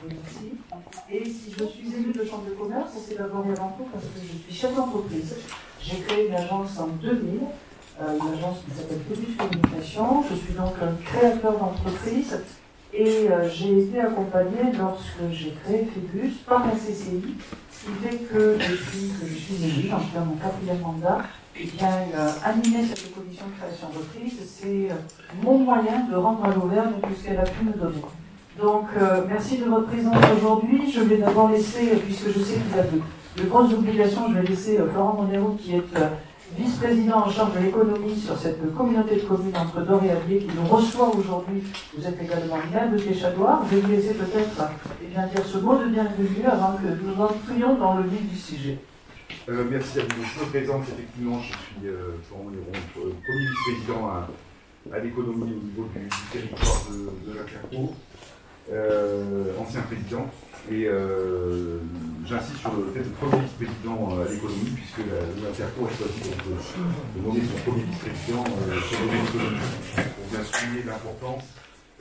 Merci. Et si je suis élue de chambre de commerce, c'est d'abord et avant tout parce que je suis chef d'entreprise. J'ai créé une agence en 2000, une agence qui s'appelle Phébus Communication. Je suis donc un créateur d'entreprise et j'ai été accompagnée lorsque j'ai créé Phébus par la CCI, ce qui fait que depuis que je suis élue, j'en suis à mon 4e mandat, et bien animer cette commission de création d'entreprise, c'est mon moyen de rendre à l'Auvergne tout ce qu'elle a pu me donner. Donc, merci de votre présence aujourd'hui. Je vais d'abord laisser, puisque je sais qu'il y a de grosses obligations, je vais laisser Florent Monero, qui est vice-président en charge de l'économie sur cette communauté de communes entre Dore et Allier, qui nous reçoit aujourd'hui. Vous êtes également maire de Téchadoir. Je vais vous laisser peut-être dire ce mot de bienvenue avant que nous entrions dans le vif du sujet. Merci à vous. Je me présente, effectivement, je suis Florent Monero, premier vice-président à l'économie au niveau du territoire de la Clairco. Ancien président, et j'insiste sur le fait de premier vice-président à l'économie, puisque l'Interco a choisi de nommer son premier vice-président sur le domaine économique, pour bien souligner l'importance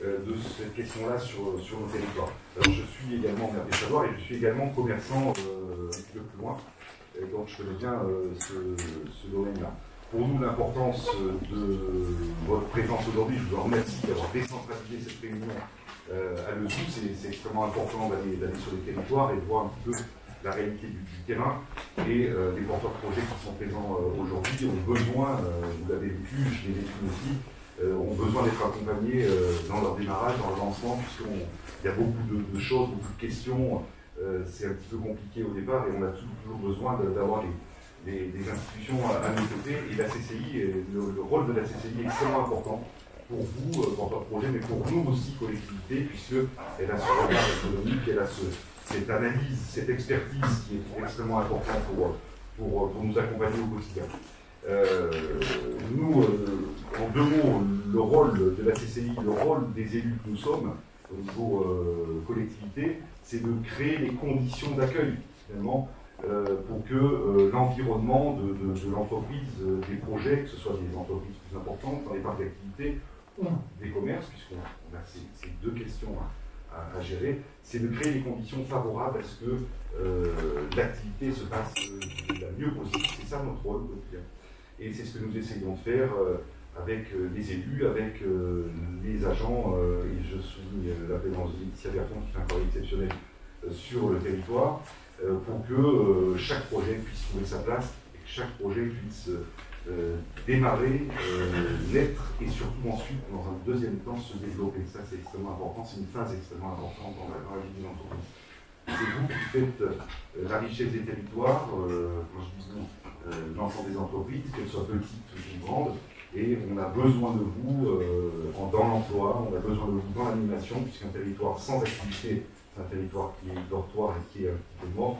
de cette question-là sur nos territoires. Alors, je suis également maire de Téchadoir et je suis également commerçant un petit peu plus loin, et donc je connais bien ce domaine-là. Pour nous, l'importance de votre présence aujourd'hui, je vous remercie d'avoir décentralisé cette réunion à Lezoux. C'est extrêmement important d'aller sur les territoires et de voir un petit peu la réalité du terrain. Et les porteurs de projets qui sont présents aujourd'hui ont besoin, vous l'avez vécu, je l'ai vécu aussi, ont besoin d'être accompagnés dans leur démarrage, dans leur lancement, puisqu'il y a beaucoup de choses, beaucoup de questions. C'est un petit peu compliqué au départ et on a toujours besoin d'avoir des institutions à nos côtés. Et la CCI, le rôle de la CCI est extrêmement important pour vous, porteurs de projet, mais pour nous aussi, collectivités, puisqu'elle a ce regard économique, elle a cette analyse, cette expertise qui est extrêmement importante pour nous accompagner au quotidien. Nous, en 2 mots, le rôle de la CCI, le rôle des élus que nous sommes au niveau collectivité, c'est de créer les conditions d'accueil, finalement, pour que l'environnement de l'entreprise, des projets, que ce soit des entreprises plus importantes dans les parcs d'activité ou des commerces, puisqu'on a ces 2 questions à gérer, c'est de créer les conditions favorables à ce que l'activité se passe de la mieux possible. C'est ça notre rôle quotidien. Et c'est ce que nous essayons de faire avec les élus, avec les agents, et je souligne la présence de Laetitia Berton qui fait un travail exceptionnel sur le territoire, pour que chaque projet puisse trouver sa place et que chaque projet puisse démarrer, naître et surtout ensuite, dans un 2e temps, se développer. Ça, c'est extrêmement important, c'est une phase extrêmement importante dans la vie d'une entreprise. C'est vous qui faites la richesse des territoires, quand je dis vous, l'ensemble des entreprises, qu'elles soient petites ou grandes, et on a besoin de vous dans l'emploi, on a besoin de vous dans l'animation, puisqu'un territoire sans activité, c'est un territoire qui est dortoir et qui est un petit peu mort.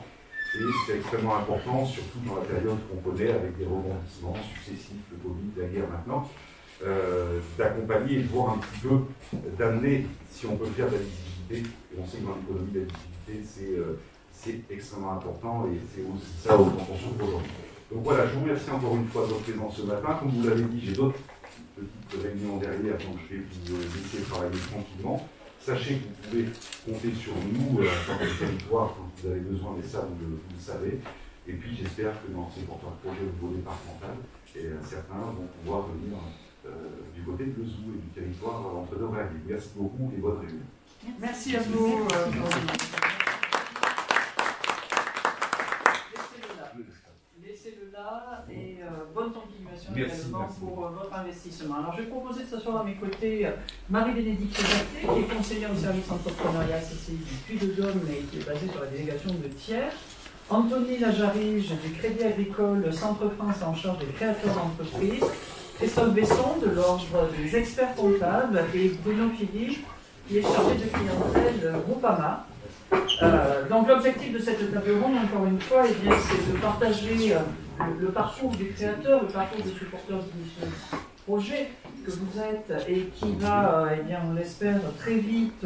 Et c'est extrêmement important, surtout dans la période qu'on connaît, avec des rebondissements successifs, le Covid, la guerre maintenant, d'accompagner et de voir un petit peu, d'amener, si on peut faire de la visibilité. Et on sait que dans l'économie, la visibilité, c'est extrêmement important et c'est aussi ça dont on souffre aujourd'hui. Donc voilà, je vous remercie encore une fois de votre présence ce matin. Comme vous l'avez dit, j'ai d'autres petites réunions derrière, donc je vais vous laisser travailler tranquillement. Sachez que vous pouvez compter sur nous dans le territoire quand vous avez besoin, mais ça, vous le savez. Et puis, j'espère que dans ces porteurs de projets au niveau départemental, certains vont pouvoir venir du côté de Lezoux et du territoire entre Dore et Allier. Merci beaucoup et bonne réunion. Merci à vous. Laissez-le là et bonne continuation également pour votre investissement. Alors, je vais proposer de s'asseoir à mes côtés Marie-Bénédicte Berthet, qui est conseillère au service entrepreneuriat CCI du Puy-de-Dôme et qui est basée sur la délégation de Thiers. Anthony Lajarige du Crédit Agricole Centre France en charge des créateurs d'entreprises. Christophe Besson de l'ordre des experts comptables et Bruno Philippe qui est chargé de clientèle Groupama. Donc l'objectif de cette table ronde, encore une fois, eh c'est de partager le parcours des créateurs, le parcours des supporters de ce projet que vous êtes et qui va, eh bien, on l'espère, très vite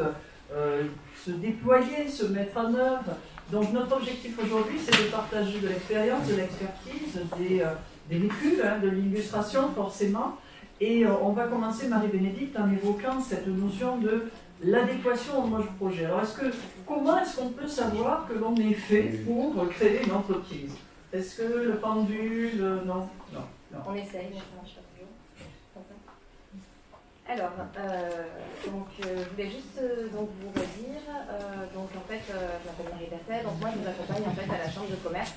se déployer, se mettre en œuvre. Donc notre objectif aujourd'hui, c'est de partager de l'expérience, de l'expertise, des vécus, de l'illustration forcément. Et on va commencer, Marie-Bénédicte, en évoquant cette notion de l'adéquation au mode projet. Alors, comment est-ce qu'on peut savoir que l'on est fait pour créer une entreprise? Est-ce que le pendule, non. On essaye, mais ça marche pas toujours. Comme ça. Alors, je voulais juste vous redire, en fait, je m'appelle Marie Bertel, donc moi je vous accompagne en fait à la Chambre de commerce,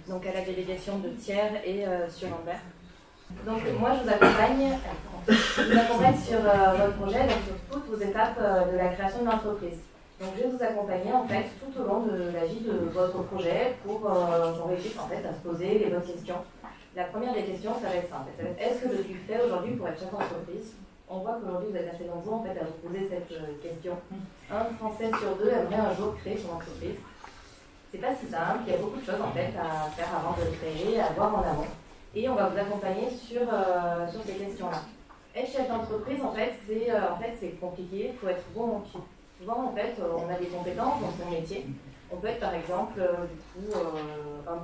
donc à la délégation de Thiers et sur Lambert. Donc moi je vous accompagne sur votre projet, donc sur toutes vos étapes de la création de l'entreprise. Donc je vais vous accompagner en fait tout au long de la vie de votre projet pour qu'on réussisse en fait à se poser les bonnes questions. La première des questions, ça va être simple. Est-ce que je suis fait aujourd'hui pour être chef d'entreprise? On voit qu'aujourd'hui vous êtes assez nombreux en fait à vous poser cette question. Un Français sur deux aimerait un jour créer son entreprise. C'est pas si simple, il y a beaucoup de choses en fait à faire avant de le créer, à voir en amont. Et on va vous accompagner sur ces questions-là. Être chef d'entreprise, en fait, c'est compliqué, il faut être bon en tout. Souvent, en fait, on a des compétences dans son métier. On peut être, par exemple, un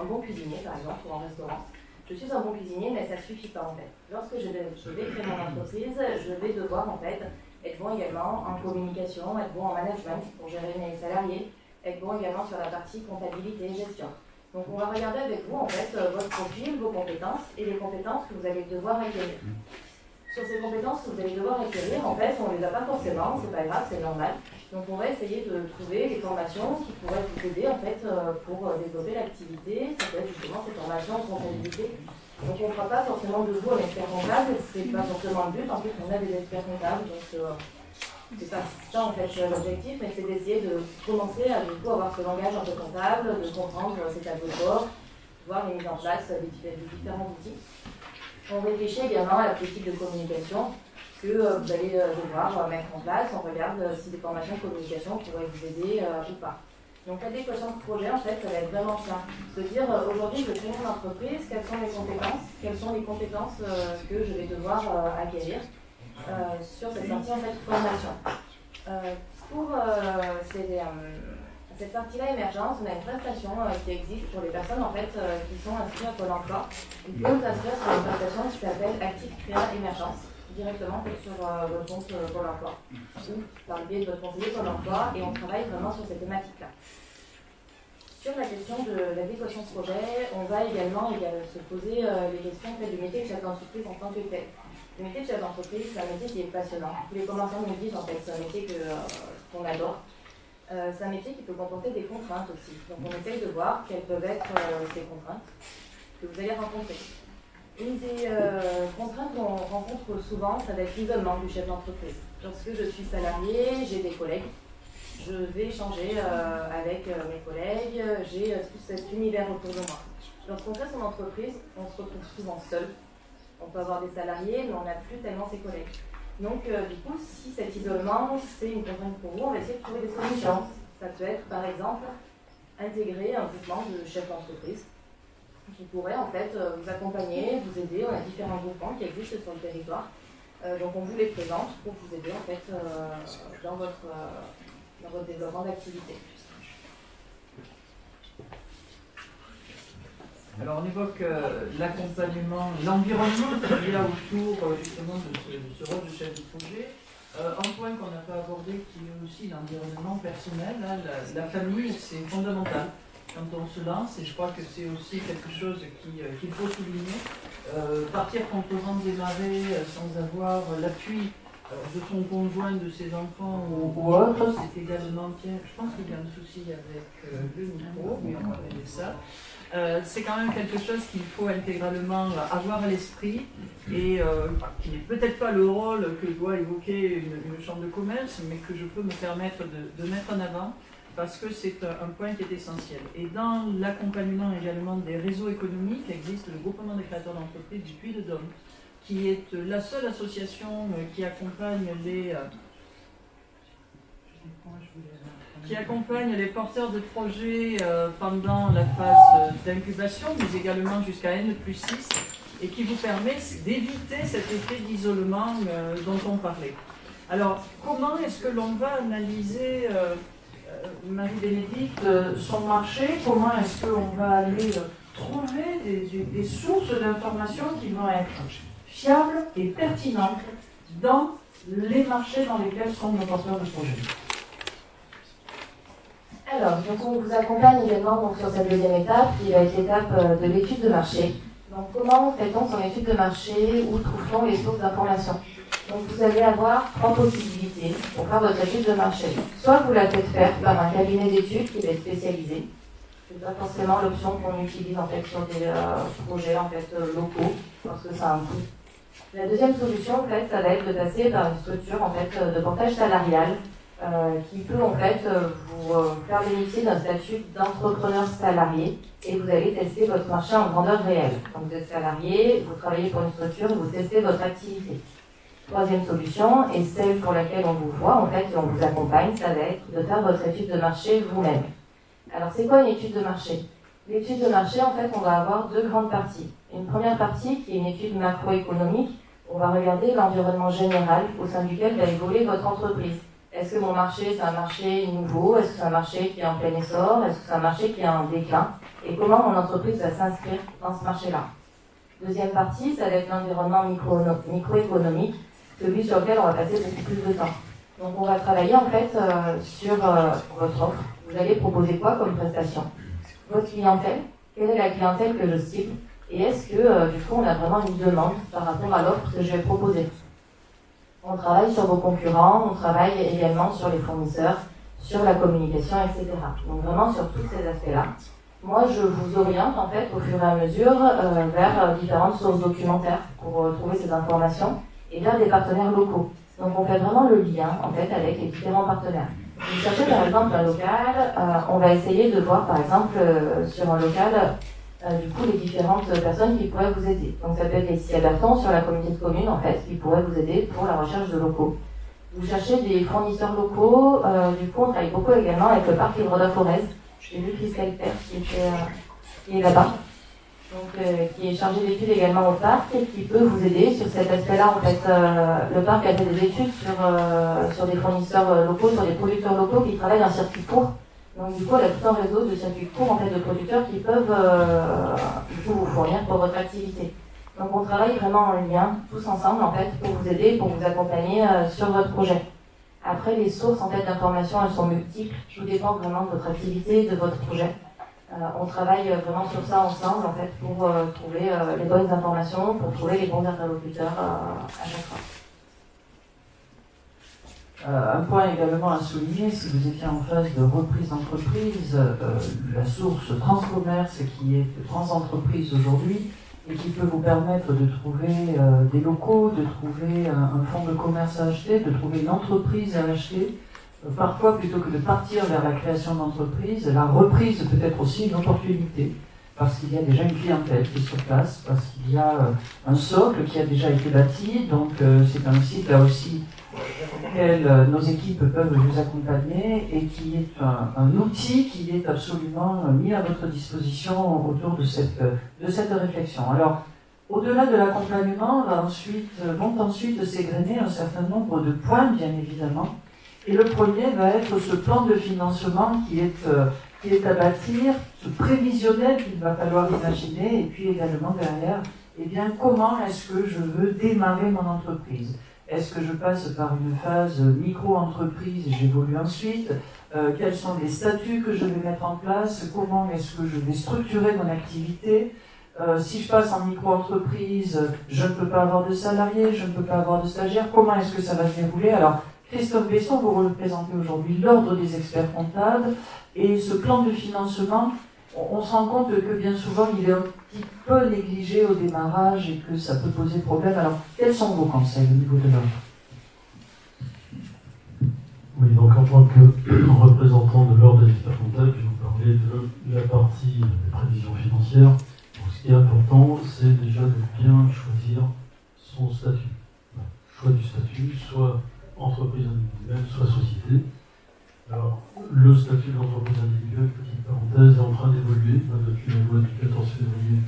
bon cuisinier, par exemple, ou en restaurant. Je suis un bon cuisinier, mais ça ne suffit pas, en fait. Lorsque je vais créer mon entreprise, je vais devoir, en fait, être bon également en communication, être bon en management pour gérer mes salariés, être bon également sur la partie comptabilité et gestion. Donc, on va regarder avec vous, en fait, votre profil, vos compétences et les compétences que vous allez devoir acquérir. Sur ces compétences que vous allez devoir acquérir, en fait, on ne les a pas forcément, c'est pas grave, c'est normal. Donc, on va essayer de trouver des formations qui pourraient vous aider, en fait, pour développer l'activité. Ça peut être justement ces formations en comptabilité. Donc, on ne fera pas forcément de vous un expert comptable, c'est pas forcément le but. En plus, on a des experts comptables, donc c'est pas ça, en fait, l'objectif, mais c'est d'essayer de commencer à, du coup, avoir ce langage un peu comptable, de comprendre ces tableaux de bord, voir les mises en place des différents outils. On réfléchit également à la politique de communication que vous allez devoir mettre en place. On regarde si des formations de communication pourraient vous aider ou pas. Donc l'adéquation de projet, en fait, ça va être vraiment ça. Se dire, aujourd'hui, je crée mon entreprise, quelles sont les compétences que je vais devoir acquérir sur cette partie, en fait, formation. Pour cette partie-là, émergence, on a une prestation qui existe pour les personnes en fait, qui sont inscrites à Pôle emploi. Ils peuvent s'inscrire sur une prestation qui s'appelle Active Créa Émergence, directement sur votre compte Pôle emploi, ou par le biais de votre conseiller Pôle emploi, et on travaille vraiment sur ces thématiques-là. Sur la question de l'adéquation de projet, on va également se poser les questions du métier de chef d'entreprise en tant que tel. Le métier de chef d'entreprise, c'est un métier qui est passionnant. Tous les commerçants nous disent en fait, c'est un métier qu'on adore. C'est un métier qui peut comporter des contraintes aussi. Donc on essaye de voir quelles peuvent être ces contraintes que vous allez rencontrer. Une des contraintes qu'on rencontre souvent, ça va être l'isolement du chef d'entreprise. Lorsque je suis salarié, j'ai des collègues, je vais échanger avec mes collègues, j'ai tout cet univers autour de moi. Lorsqu'on crée son entreprise, on se retrouve souvent seul. On peut avoir des salariés, mais on n'a plus tellement ses collègues. Donc, du coup, si cet isolement, c'est une contrainte pour vous, on va essayer de trouver des solutions. Ça peut être, par exemple, intégrer un groupement de chefs d'entreprise qui pourrait, en fait, vous accompagner, vous aider. On a différents groupements qui existent sur le territoire. Donc, on vous les présente pour vous aider, en fait, dans votre développement d'activité. Alors on évoque l'accompagnement, l'environnement qu'il y a autour justement de ce rôle de chef de projet. Un point qu'on n'a pas abordé qui est aussi l'environnement personnel, hein, la famille, c'est fondamental quand on se lance et je crois que c'est aussi quelque chose qu'il faut souligner. Partir complètement démarrer sans avoir l'appui de son conjoint, de ses enfants ou autre, c'est également, tiens, je pense qu'il y a un souci avec le micro, mais on va régler ça. C'est quand même quelque chose qu'il faut intégralement avoir à l'esprit et qui n'est peut-être pas le rôle que doit évoquer une chambre de commerce, mais que je peux me permettre de mettre en avant parce que c'est un point qui est essentiel. Et dans l'accompagnement également des réseaux économiques, existe le groupement des créateurs d'entreprises du Puy-de-Dôme, qui est la seule association qui accompagne les porteurs de projets pendant la phase d'incubation, mais également jusqu'à N+6, et qui vous permet d'éviter cet effet d'isolement dont on parlait. Alors, comment est-ce que l'on va analyser, Marie-Bénédicte, son marché? Comment est-ce qu'on va aller trouver des sources d'informations qui vont être fiables et pertinentes dans les marchés dans lesquels sont nos porteurs de projets. Alors, donc on vous accompagne également donc, sur cette deuxième étape, qui va être l'étape de l'étude de marché. Donc comment fait-on son étude de marché? Où trouve-t-on les sources d'information? Donc vous allez avoir trois possibilités pour faire votre étude de marché. Soit vous la faites faire par un cabinet d'études qui va être spécialisé. Ce n'est pas forcément l'option qu'on utilise en fait sur des projets en fait locaux, parce que ça a un coût. La deuxième solution, en fait, ça va être de passer par une structure en fait de portage salarial qui peut en fait vous faire bénéficier d'un statut d'entrepreneur salarié et vous allez tester votre marché en grandeur réelle. Donc vous êtes salarié, vous travaillez pour une structure et vous testez votre activité. Troisième solution, et celle pour laquelle on vous voit en fait et on vous accompagne, ça va être de faire votre étude de marché vous-même. Alors c'est quoi une étude de marché? L'étude de marché, en fait, on va avoir deux grandes parties. Une première partie qui est une étude macroéconomique. On va regarder l'environnement général au sein duquel va évoluer votre entreprise. Est-ce que mon marché, c'est un marché nouveau? Est-ce que c'est un marché qui est en plein essor? Est-ce que c'est un marché qui est en déclin? Et comment mon entreprise va s'inscrire dans ce marché-là? Deuxième partie, ça va être l'environnement microéconomique, celui sur lequel on va passer beaucoup plus de temps. Donc on va travailler en fait sur votre offre. Vous allez proposer quoi comme prestation? Votre clientèle, quelle est la clientèle que je cible? Et est-ce que du coup on a vraiment une demande par rapport à l'offre que je vais proposer? On travaille sur vos concurrents, on travaille également sur les fournisseurs, sur la communication, etc. Donc vraiment sur tous ces aspects-là. Moi, je vous oriente en fait au fur et à mesure vers différentes sources documentaires pour trouver ces informations et vers des partenaires locaux. Donc on fait vraiment le lien en fait avec les différents partenaires. Vous cherchez par exemple un local, on va essayer de voir par exemple sur un local du coup les différentes personnes qui pourraient vous aider. Donc ça peut être les Ciabertons sur la communauté de communes en fait qui pourraient vous aider pour la recherche de locaux. Vous cherchez des fournisseurs locaux, du coup on travaille beaucoup également avec le parc Livre-de-Forez. J'ai vu Christelle Père qui est là-bas, donc qui est chargé d'études également au parc et qui peut vous aider sur cet aspect-là. En fait, le parc a fait des études sur des fournisseurs locaux, sur des producteurs locaux qui travaillent en circuit court. Donc du coup, elle a tout un réseau de circuits courts en fait, de producteurs qui peuvent du coup, vous fournir pour votre activité. Donc on travaille vraiment en lien, tous ensemble en fait, pour vous aider, pour vous accompagner sur votre projet. Après, les sources en fait, d'informations, elles sont multiples. Tout dépend vraiment de votre activité, de votre projet. On travaille vraiment sur ça ensemble en fait, pour trouver les bonnes informations, pour trouver les bons interlocuteurs à chaque fois. Un point également à souligner, si vous étiez en phase de reprise d'entreprise, la source Transcommerce qui est Transentreprise aujourd'hui et qui peut vous permettre de trouver des locaux, de trouver un fonds de commerce à acheter, de trouver une entreprise à acheter. Parfois, plutôt que de partir vers la création d'entreprise, la reprise peut être aussi une opportunité parce qu'il y a déjà une clientèle qui est sur place, parce qu'il y a un socle qui a déjà été bâti, donc c'est un site là aussi dans lequel nos équipes peuvent vous accompagner et qui est un outil qui est absolument mis à votre disposition autour de cette réflexion. Alors, au-delà de l'accompagnement, vont ensuite s'égrener un certain nombre de points, bien évidemment. Et le premier va être ce plan de financement qui est à bâtir, ce prévisionnel qu'il va falloir imaginer, et puis également derrière, eh bien, comment est-ce que je veux démarrer mon entreprise? Est-ce que je passe par une phase micro-entreprise et j'évolue ensuite? Quels sont les statuts que je vais mettre en place? Comment est-ce que je vais structurer mon activité? Si je passe en micro-entreprise, je ne peux pas avoir de salariés, je ne peux pas avoir de stagiaires. Comment est-ce que ça va se dérouler? Alors, Christophe Besson, vous représentez aujourd'hui l'Ordre des experts comptables, et ce plan de financement, on se rend compte que bien souvent il est un petit peu négligé au démarrage et que ça peut poser problème. Alors, quels sont vos conseils au niveau de l'Ordre? Oui, donc en tant que représentant de l'Ordre des experts comptables, je vais vous parler de la partie des prévisions financières. Donc, ce qui est important, c'est déjà de bien choisir son statut. Choix du statut, soit entreprise individuelle, soit société. Alors, le statut d'entreprise individuelle, petite parenthèse, est en train d'évoluer. Depuis la loi du 14 février,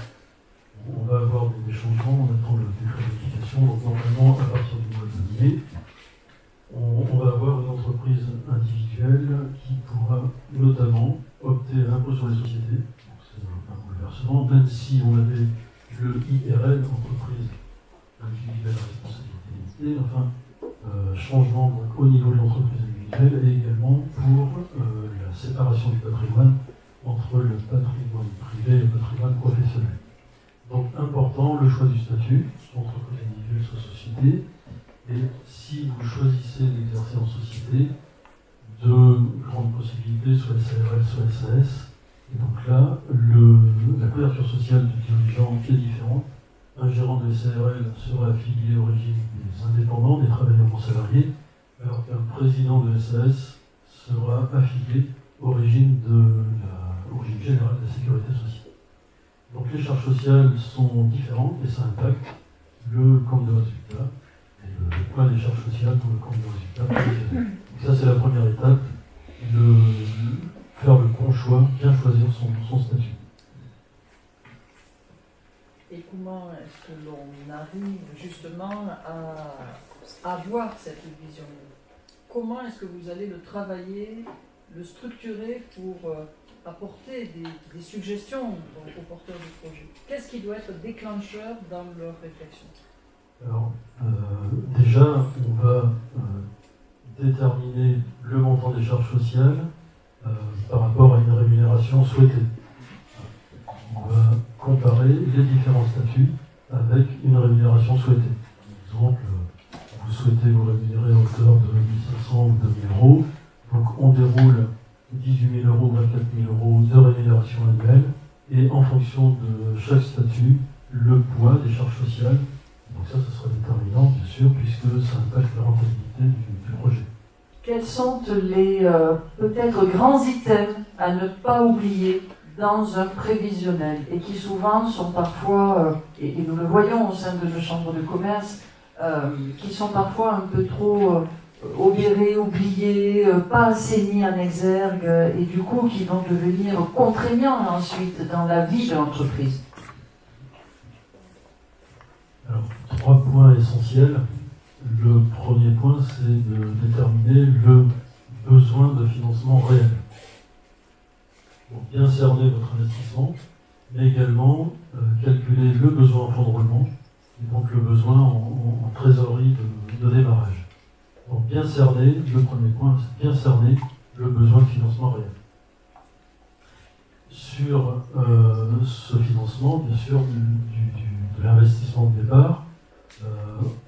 on va avoir des changements, on attend le décret d'application. Donc, normalement, à partir du mois de mai, on va avoir une entreprise individuelle qui pourra notamment opter à l'impôt sur les sociétés. C'est un bouleversement, même si on avait le IRL, entreprise individuelle à responsabilité limitée. Enfin, changement donc, au niveau de l'entreprise individuelle et également pour la séparation du patrimoine entre le patrimoine privé et le patrimoine professionnel. Donc important, le choix du statut, soit entreprise individuelle, soit société. Et si vous choisissez d'exercer en société, deux grandes possibilités, soit SARL, soit SAS. Et donc là, la couverture sociale du dirigeant est différente. Un gérant de SARL sera affilié au régime des indépendants, des travailleurs non salariés, alors qu'un président de SAS sera affilié au régime général de la sécurité sociale. Donc les charges sociales sont différentes et ça impacte le compte de résultat et le poids des charges sociales pour le compte de résultat. Donc ça c'est la première étape, faire le bon choix, bien choisir son statut. Et comment est-ce que l'on arrive justement à avoir cette vision? Comment est-ce que vous allez le travailler, le structurer pour apporter des suggestions aux porteurs du projet? Qu'est-ce qui doit être déclencheur dans leur réflexion? Alors, déjà, on va déterminer le montant des charges sociales par rapport à une rémunération souhaitée. On va comparer les différents statuts avec une rémunération souhaitée. Par exemple, vous souhaitez vous rémunérer à hauteur de 1500 ou 2000 euros, donc on déroule 18 000 euros, 24 000 euros de rémunération annuelle, et en fonction de chaque statut, le poids des charges sociales. Donc ça sera déterminant, bien sûr, puisque ça impacte la rentabilité du projet. Quels sont les peut-être grands items à ne pas oublier dans un prévisionnel et qui souvent sont parfois, et nous le voyons au sein de nos chambres de commerce, qui sont parfois un peu trop obérés, oubliés, pas assez mis en exergue et du coup qui vont devenir contraignants ensuite dans la vie de l'entreprise? Alors, 3 points essentiels. Le premier point, c'est de déterminer le besoin de financement réel. Pour bien cerner votre investissement, mais également calculer le besoin en fonds de roulement, et donc le besoin en trésorerie de démarrage. Donc bien cerner, le premier point, c'est bien cerner le besoin de financement réel. Sur ce financement, bien sûr, de l'investissement de départ,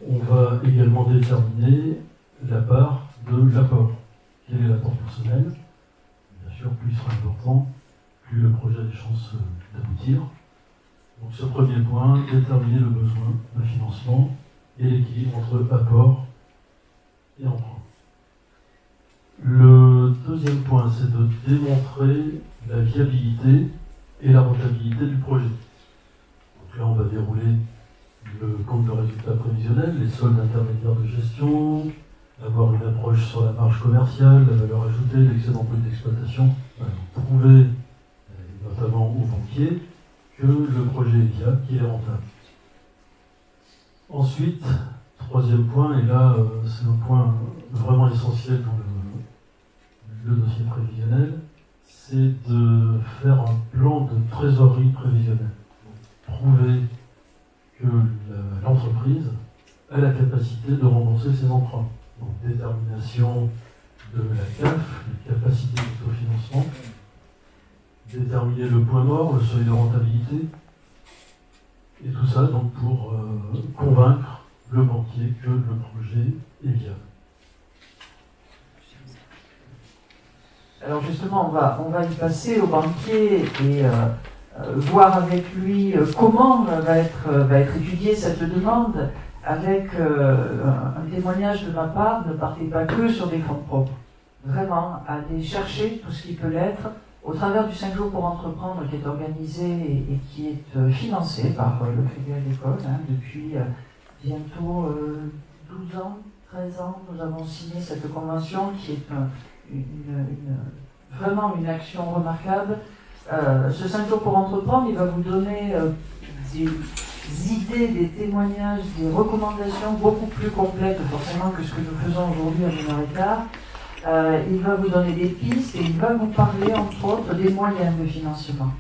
on va également déterminer la part de l'apport. Quel est l'apport personnel? Bien sûr, plus il sera important, plus le projet a des chances d'aboutir. Donc ce premier point, déterminer le besoin de financement et l'équilibre entre apport et emprunt. Le deuxième point, c'est de démontrer la viabilité et la rentabilité du projet. Donc là, on va dérouler le compte de résultat prévisionnel, les soldes intermédiaires de gestion, avoir une approche sur la marge commerciale, la valeur ajoutée, l'excédent brut d'exploitation, prouver, notamment aux banquiers, que le projet est viable, qu'il est rentable. Ensuite, troisième point, et là c'est un point vraiment essentiel dans le dossier prévisionnel, c'est de faire un plan de trésorerie prévisionnelle. Prouver que l'entreprise a la capacité de rembourser ses emprunts. Donc détermination de la CAF, la capacité d'autofinancement, déterminer le point mort, le seuil de rentabilité, et tout ça donc pour convaincre le banquier que le projet est viable. Alors justement, on va y passer au banquier et voir avec lui comment va être étudiée cette demande, avec un témoignage de ma part. Ne partez pas que sur des fonds propres. Vraiment, allez chercher tout ce qui peut l'être au travers du 5 jours pour entreprendre qui est organisé et qui est financé par le Crédit Agricole depuis bientôt 12 ans, 13 ans. Nous avons signé cette convention qui est vraiment une action remarquable. Ce 5 jours pour entreprendre, il va vous donner des idées, des témoignages, des recommandations beaucoup plus complètes forcément que ce que nous faisons aujourd'hui à 1h15. Il va vous donner des pistes et il va vous parler entre autres des moyens de financement.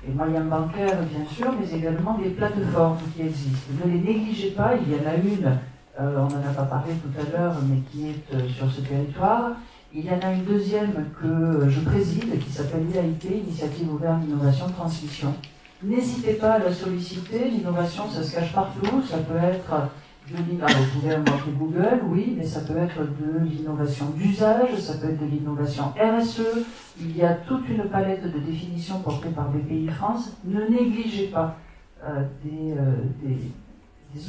Les moyens bancaires bien sûr, mais également des plateformes qui existent. Ne les négligez pas, il y en a une on n'en a pas parlé tout à l'heure, mais qui est sur ce territoire. Il y en a une deuxième que je préside, qui s'appelle l'IAIT, Initiative ouverte d'innovation transmission. N'hésitez pas à la solliciter, l'innovation ça se cache partout, ça peut être vous pouvez inventer Google, oui, mais ça peut être de l'innovation d'usage, ça peut être de l'innovation RSE, il y a toute une palette de définitions portées par BPI France. Ne négligez pas des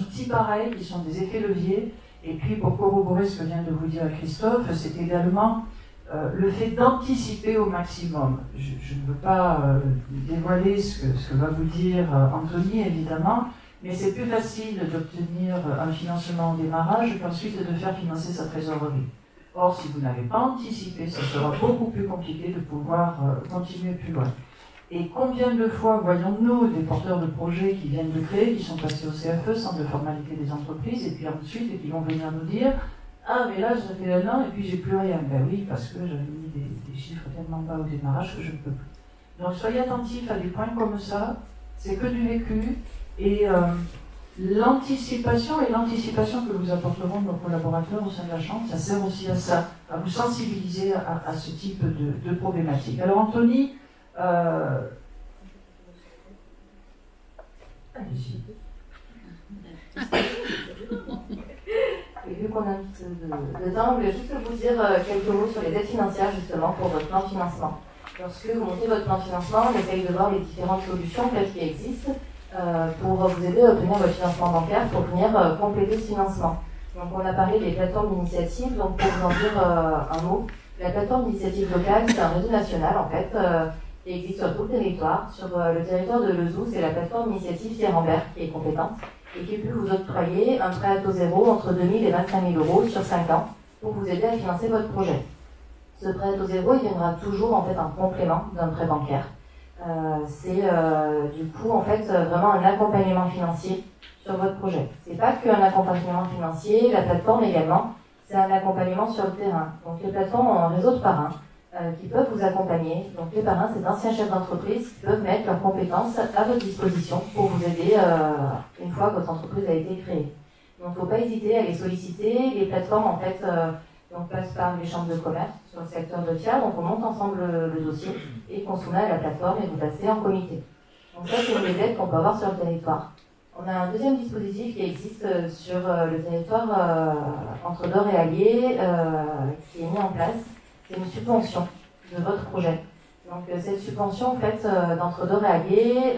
outils pareils qui sont des effets leviers. Et puis pour corroborer ce que vient de vous dire Christophe, c'est également le fait d'anticiper au maximum. Je ne veux pas dévoiler ce que va vous dire Anthony, évidemment, mais c'est plus facile d'obtenir un financement au démarrage qu'ensuite de faire financer sa trésorerie. Or, si vous n'avez pas anticipé, ça sera beaucoup plus compliqué de pouvoir continuer plus loin. Et combien de fois voyons-nous des porteurs de projets qui viennent de créer, qui sont passés au CFE, centre de formalité des entreprises, et puis ensuite, et qui vont venir nous dire « Ah, mais là, ça fait un an, et puis j'ai plus rien. » Ben oui, parce que j'avais mis des chiffres tellement bas au démarrage que je ne peux plus. Donc soyez attentifs à des points comme ça, c'est que du vécu, et l'anticipation que vous apporteront nos collaborateurs au sein de la Chambre, ça sert aussi à ça, à vous sensibiliser à ce type de problématique. Alors Anthony, allez-y. Et vu qu'on a un petit peu de temps, je voulais juste vous dire quelques mots sur les aides financières justement pour votre plan de financement. Lorsque vous montez votre plan de financement, on essaye de voir les différentes solutions qui existent pour vous aider à obtenir votre financement bancaire pour venir compléter ce financement. Donc on a parlé des plateformes d'initiative, donc pour vous en dire un mot, la plateforme d'initiative locale, c'est un réseau national en fait, qui existe sur tout le territoire. Sur le territoire de Lezou, c'est la plateforme initiative Sierrambert qui est compétente et qui peut vous octroyer un prêt à taux zéro entre 2 000 et 25 000 euros sur 5 ans pour vous aider à financer votre projet. Ce prêt à taux zéro, il viendra toujours en fait un complément d'un prêt bancaire. C'est du coup en fait vraiment un accompagnement financier sur votre projet. C'est pas qu'un accompagnement financier, la plateforme également, c'est un accompagnement sur le terrain. Donc les plateformes ont un réseau de parrains qui peuvent vous accompagner. Donc les parrains, c'est d'anciens chefs d'entreprise qui peuvent mettre leurs compétences à votre disposition pour vous aider une fois que votre entreprise a été créée. Donc il ne faut pas hésiter à les solliciter. Les plateformes en fait donc passe par les chambres de commerce sur le secteur de FIA, donc on monte ensemble le dossier et qu'on soumet à la plateforme et vous passez en comité. Donc ça, c'est une des aides qu'on peut avoir sur le territoire. On a un deuxième dispositif qui existe sur le territoire entre Dore et Allier, qui est mis en place. C'est une subvention de votre projet. Donc cette subvention en fait, d'entre Dore et Allier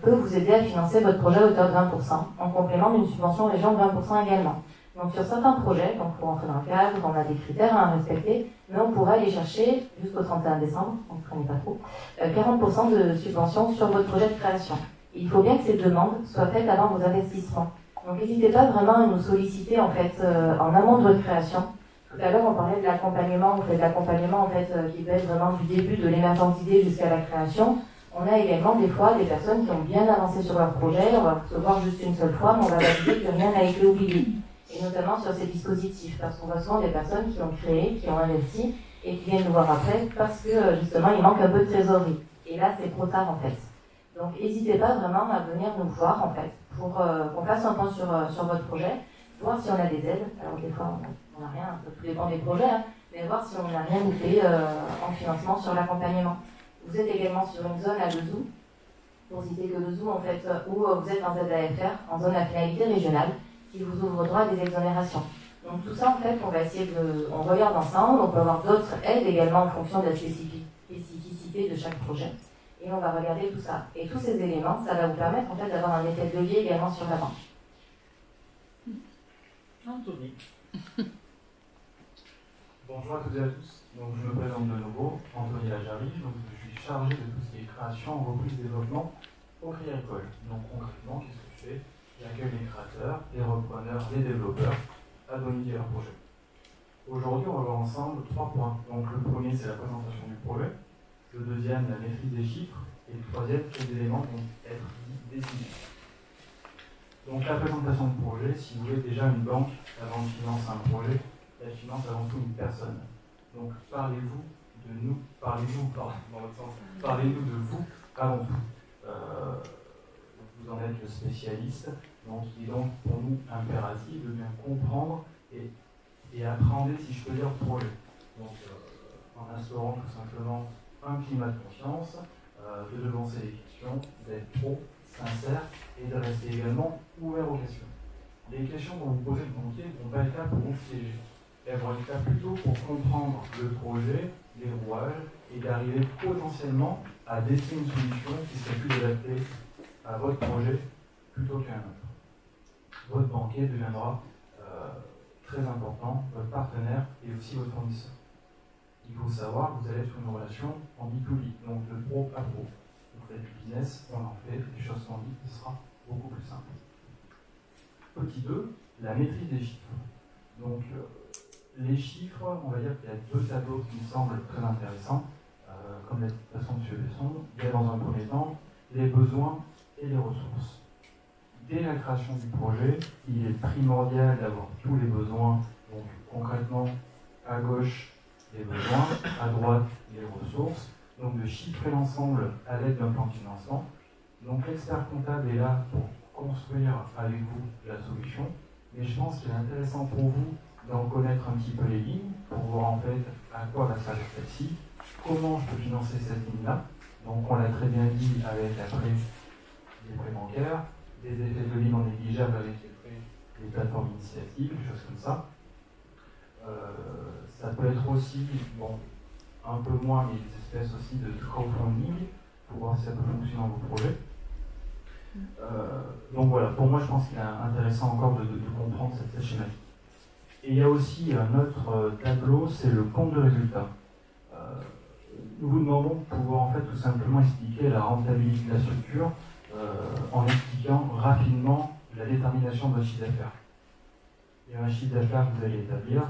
peut vous aider à financer votre projet à hauteur de 20%, en complément d'une subvention région de 20% également. Donc sur certains projets, donc pour entrer dans le cadre, on a des critères à respecter, mais on pourra aller chercher jusqu'au 31 décembre, donc ne prenez pas trop, 40% de subvention sur votre projet de création. Et il faut bien que ces demandes soient faites avant vos investissements. Donc n'hésitez pas vraiment à nous solliciter en fait en amont de votre création. Tout à l'heure on parlait de l'accompagnement, vous faites de l'accompagnement en fait qui peut être vraiment du début de l'émergence d'idées jusqu'à la création. On a également des fois des personnes qui ont bien avancé sur leur projet, on va se voir juste une seule fois, mais on va valider que rien n'a été oublié. Et notamment sur ces dispositifs, parce qu'on voit souvent des personnes qui ont créé, qui ont investi, et qui viennent nous voir après, parce que justement il manque un peu de trésorerie. Et là c'est trop tard en fait. Donc n'hésitez pas vraiment à venir nous voir en fait, pour qu'on fasse un point sur votre projet, voir si on a des aides. Alors des fois on n'a rien, tout dépend des projets, hein, mais voir si on n'a rien loupé en financement sur l'accompagnement. Vous êtes également sur une zone à Lezou, pour citer que Lezou en fait, où vous êtes en ZAFR, en zone à finalité régionale, qui vous ouvre droit à des exonérations. Donc tout ça, en fait, on va essayer on regarde ensemble, on peut avoir d'autres aides également en fonction de la spécificité de chaque projet. Et on va regarder tout ça. Et tous ces éléments, ça va vous permettre en fait d'avoir un effet de levier également sur la banque. Anthony. Bonjour à toutes et à tous. Donc je me présente de nouveau, Anthony Lajari. Donc je suis chargé de tout ce qui est création, reprise, développement au Crédit Agricole. Donc concrètement, qu'est-ce que je fais? J'accueille les créateurs, les repreneurs, les développeurs à bonifier leur projet. Aujourd'hui, on va voir ensemble 3 points. Donc le premier, c'est la présentation du projet. Le deuxième, la maîtrise des chiffres. Et le troisième, quels éléments vont être décidés. Donc la présentation de projet, si vous voulez, déjà une banque, avant de financer un projet, elle finance avant tout une personne. Donc parlez-vous de nous, parlez-nous, dans votre sens, parlez-nous de vous avant tout. Vous en êtes de spécialistes. Donc, il est donc pour nous impératif de bien comprendre et appréhender, si je peux dire, le projet. Donc, en instaurant tout simplement un climat de confiance, de devancer les questions, d'être pro, sincère et de rester également ouvert aux questions. Les questions dont vous posez le banquier ne vont pas être là pour vous piéger. Elles vont être là plutôt pour comprendre le projet, les rouages, et d'arriver potentiellement à dessiner une solution qui serait plus adaptée à votre projet plutôt qu'à un autre. Votre banquier deviendra très important, votre partenaire et aussi votre fournisseur. Il faut savoir que vous allez être sur une relation en B2B, donc de pro à pro. Vous faites du business, on en fait, des choses sont dites, ce sera beaucoup plus simple. Petit 2, la maîtrise des chiffres. Donc, les chiffres, on va dire qu'il y a deux tableaux qui me semblent très intéressants, comme l'explication de M. Besson. Il y a dans un premier temps les besoins et les ressources. Dès la création du projet, il est primordial d'avoir tous les besoins, donc concrètement à gauche les besoins, à droite les ressources, donc de chiffrer l'ensemble à l'aide d'un plan de financement. Donc l'expert comptable est là pour construire avec vous la solution, mais je pense qu'il est intéressant pour vous d'en connaître un petit peu les lignes, pour voir en fait à quoi va servir celle-ci, comment je peux financer cette ligne-là. Donc on l'a très bien dit avec la prêt, les prêts bancaires, des effets de levier non négligeables avec les prêts, les plateformes initiatives, des choses comme ça. Ça peut être aussi, bon, un peu moins, mais des espèces aussi de crowdfunding, pour voir si ça peut fonctionner dans vos projets. Donc voilà, pour moi je pense qu'il est intéressant encore de comprendre cette schématique. Et il y a aussi un autre tableau, c'est le compte de résultat. Nous vous demandons de pouvoir en fait tout simplement expliquer la rentabilité de la structure en expliquant rapidement la détermination de votre chiffre d'affaires. Il y a un chiffre d'affaires que vous allez établir,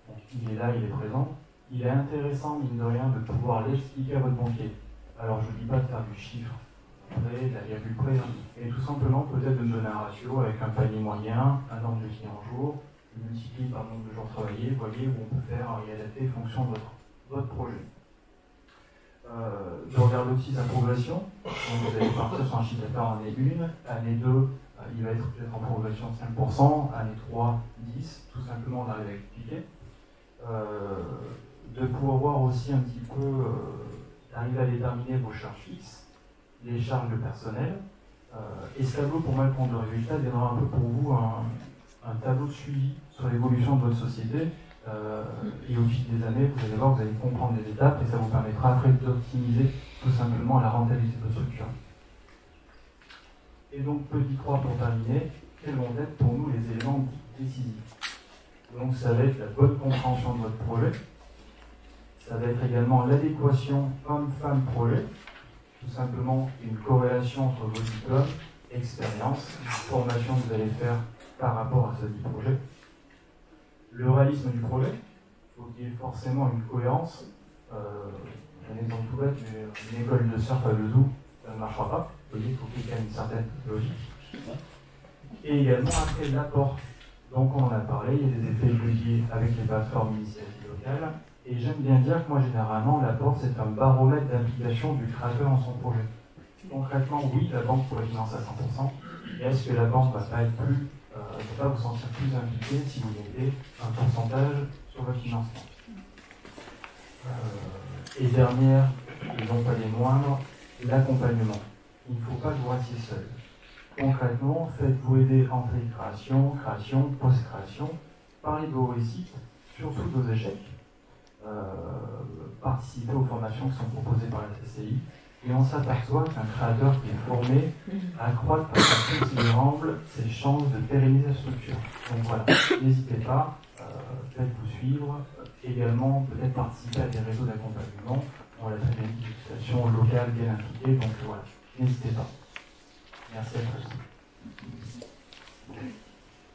donc il est là, il est présent. Il est intéressant, mine de rien, de pouvoir l'expliquer à votre banquier. Alors je ne dis pas de faire du chiffre près, de la virgule près, mais tout simplement peut-être de me donner un ratio avec un panier moyen, un nombre de clients au jour, multiplié par le nombre de jours travaillés, vous voyez où on peut faire et adapter en fonction de votre projet. Je regarde aussi sa progression. Donc vous allez partir sur un chiffre d'affaires en année 1, année 2, il va être peut-être en progression de 5%, année 3, 10, tout simplement on arrive à expliquer. De pouvoir voir aussi un petit peu, d'arriver à déterminer vos charges fixes, les charges de personnel. Et ce tableau, pour moi, le compte de résultat, donnera un peu pour vous un tableau de suivi sur l'évolution de votre société. Et au fil des années, vous allez voir, vous allez comprendre les étapes et ça vous permettra après d'optimiser tout simplement la rentabilité de votre structure. Et donc, petit 3 pour terminer, quels vont être pour nous les éléments décisifs? Donc, ça va être la bonne compréhension de votre projet, ça va être également l'adéquation homme-femme-projet, tout simplement une corrélation entre vos diplômes, expérience, formation que vous allez faire par rapport à ce dit projet. Le réalisme du projet, il faut qu'il y ait forcément une cohérence. Un exemple tout bête, mais une école de surf à Ledoux, ça ne marchera pas. Vous voyez, il faut qu'il y ait une certaine logique. Et également après l'apport. Donc on en a parlé, il y a des effets de levier avec les plateformes initiatives locales. Et j'aime bien dire que moi généralement l'apport c'est un baromètre d'implication du créateur dans son projet. Concrètement, oui, la banque pourrait financer à 100%. Et est-ce que la banque ne va pas être plus ne pas vous sentir plus impliqué si vous mettez un pourcentage sur votre financement. Et dernière, et non pas les moindres, l'accompagnement. Il ne faut pas que vous restiez seul. Concrètement, faites-vous aider entre création, post-création, parlez de vos réussites, surtout de vos échecs, participez aux formations qui sont proposées par la CCI, et on s'aperçoit qu'un créateur qui est formé accroît de façon considérable ses chances de pérenniser la structure. Donc voilà, n'hésitez pas, faites-vous suivre, également peut-être participer à des réseaux d'accompagnement. On l'a très bien dit, l'éducation locale bien impliquée, donc voilà, n'hésitez pas. Merci à tous.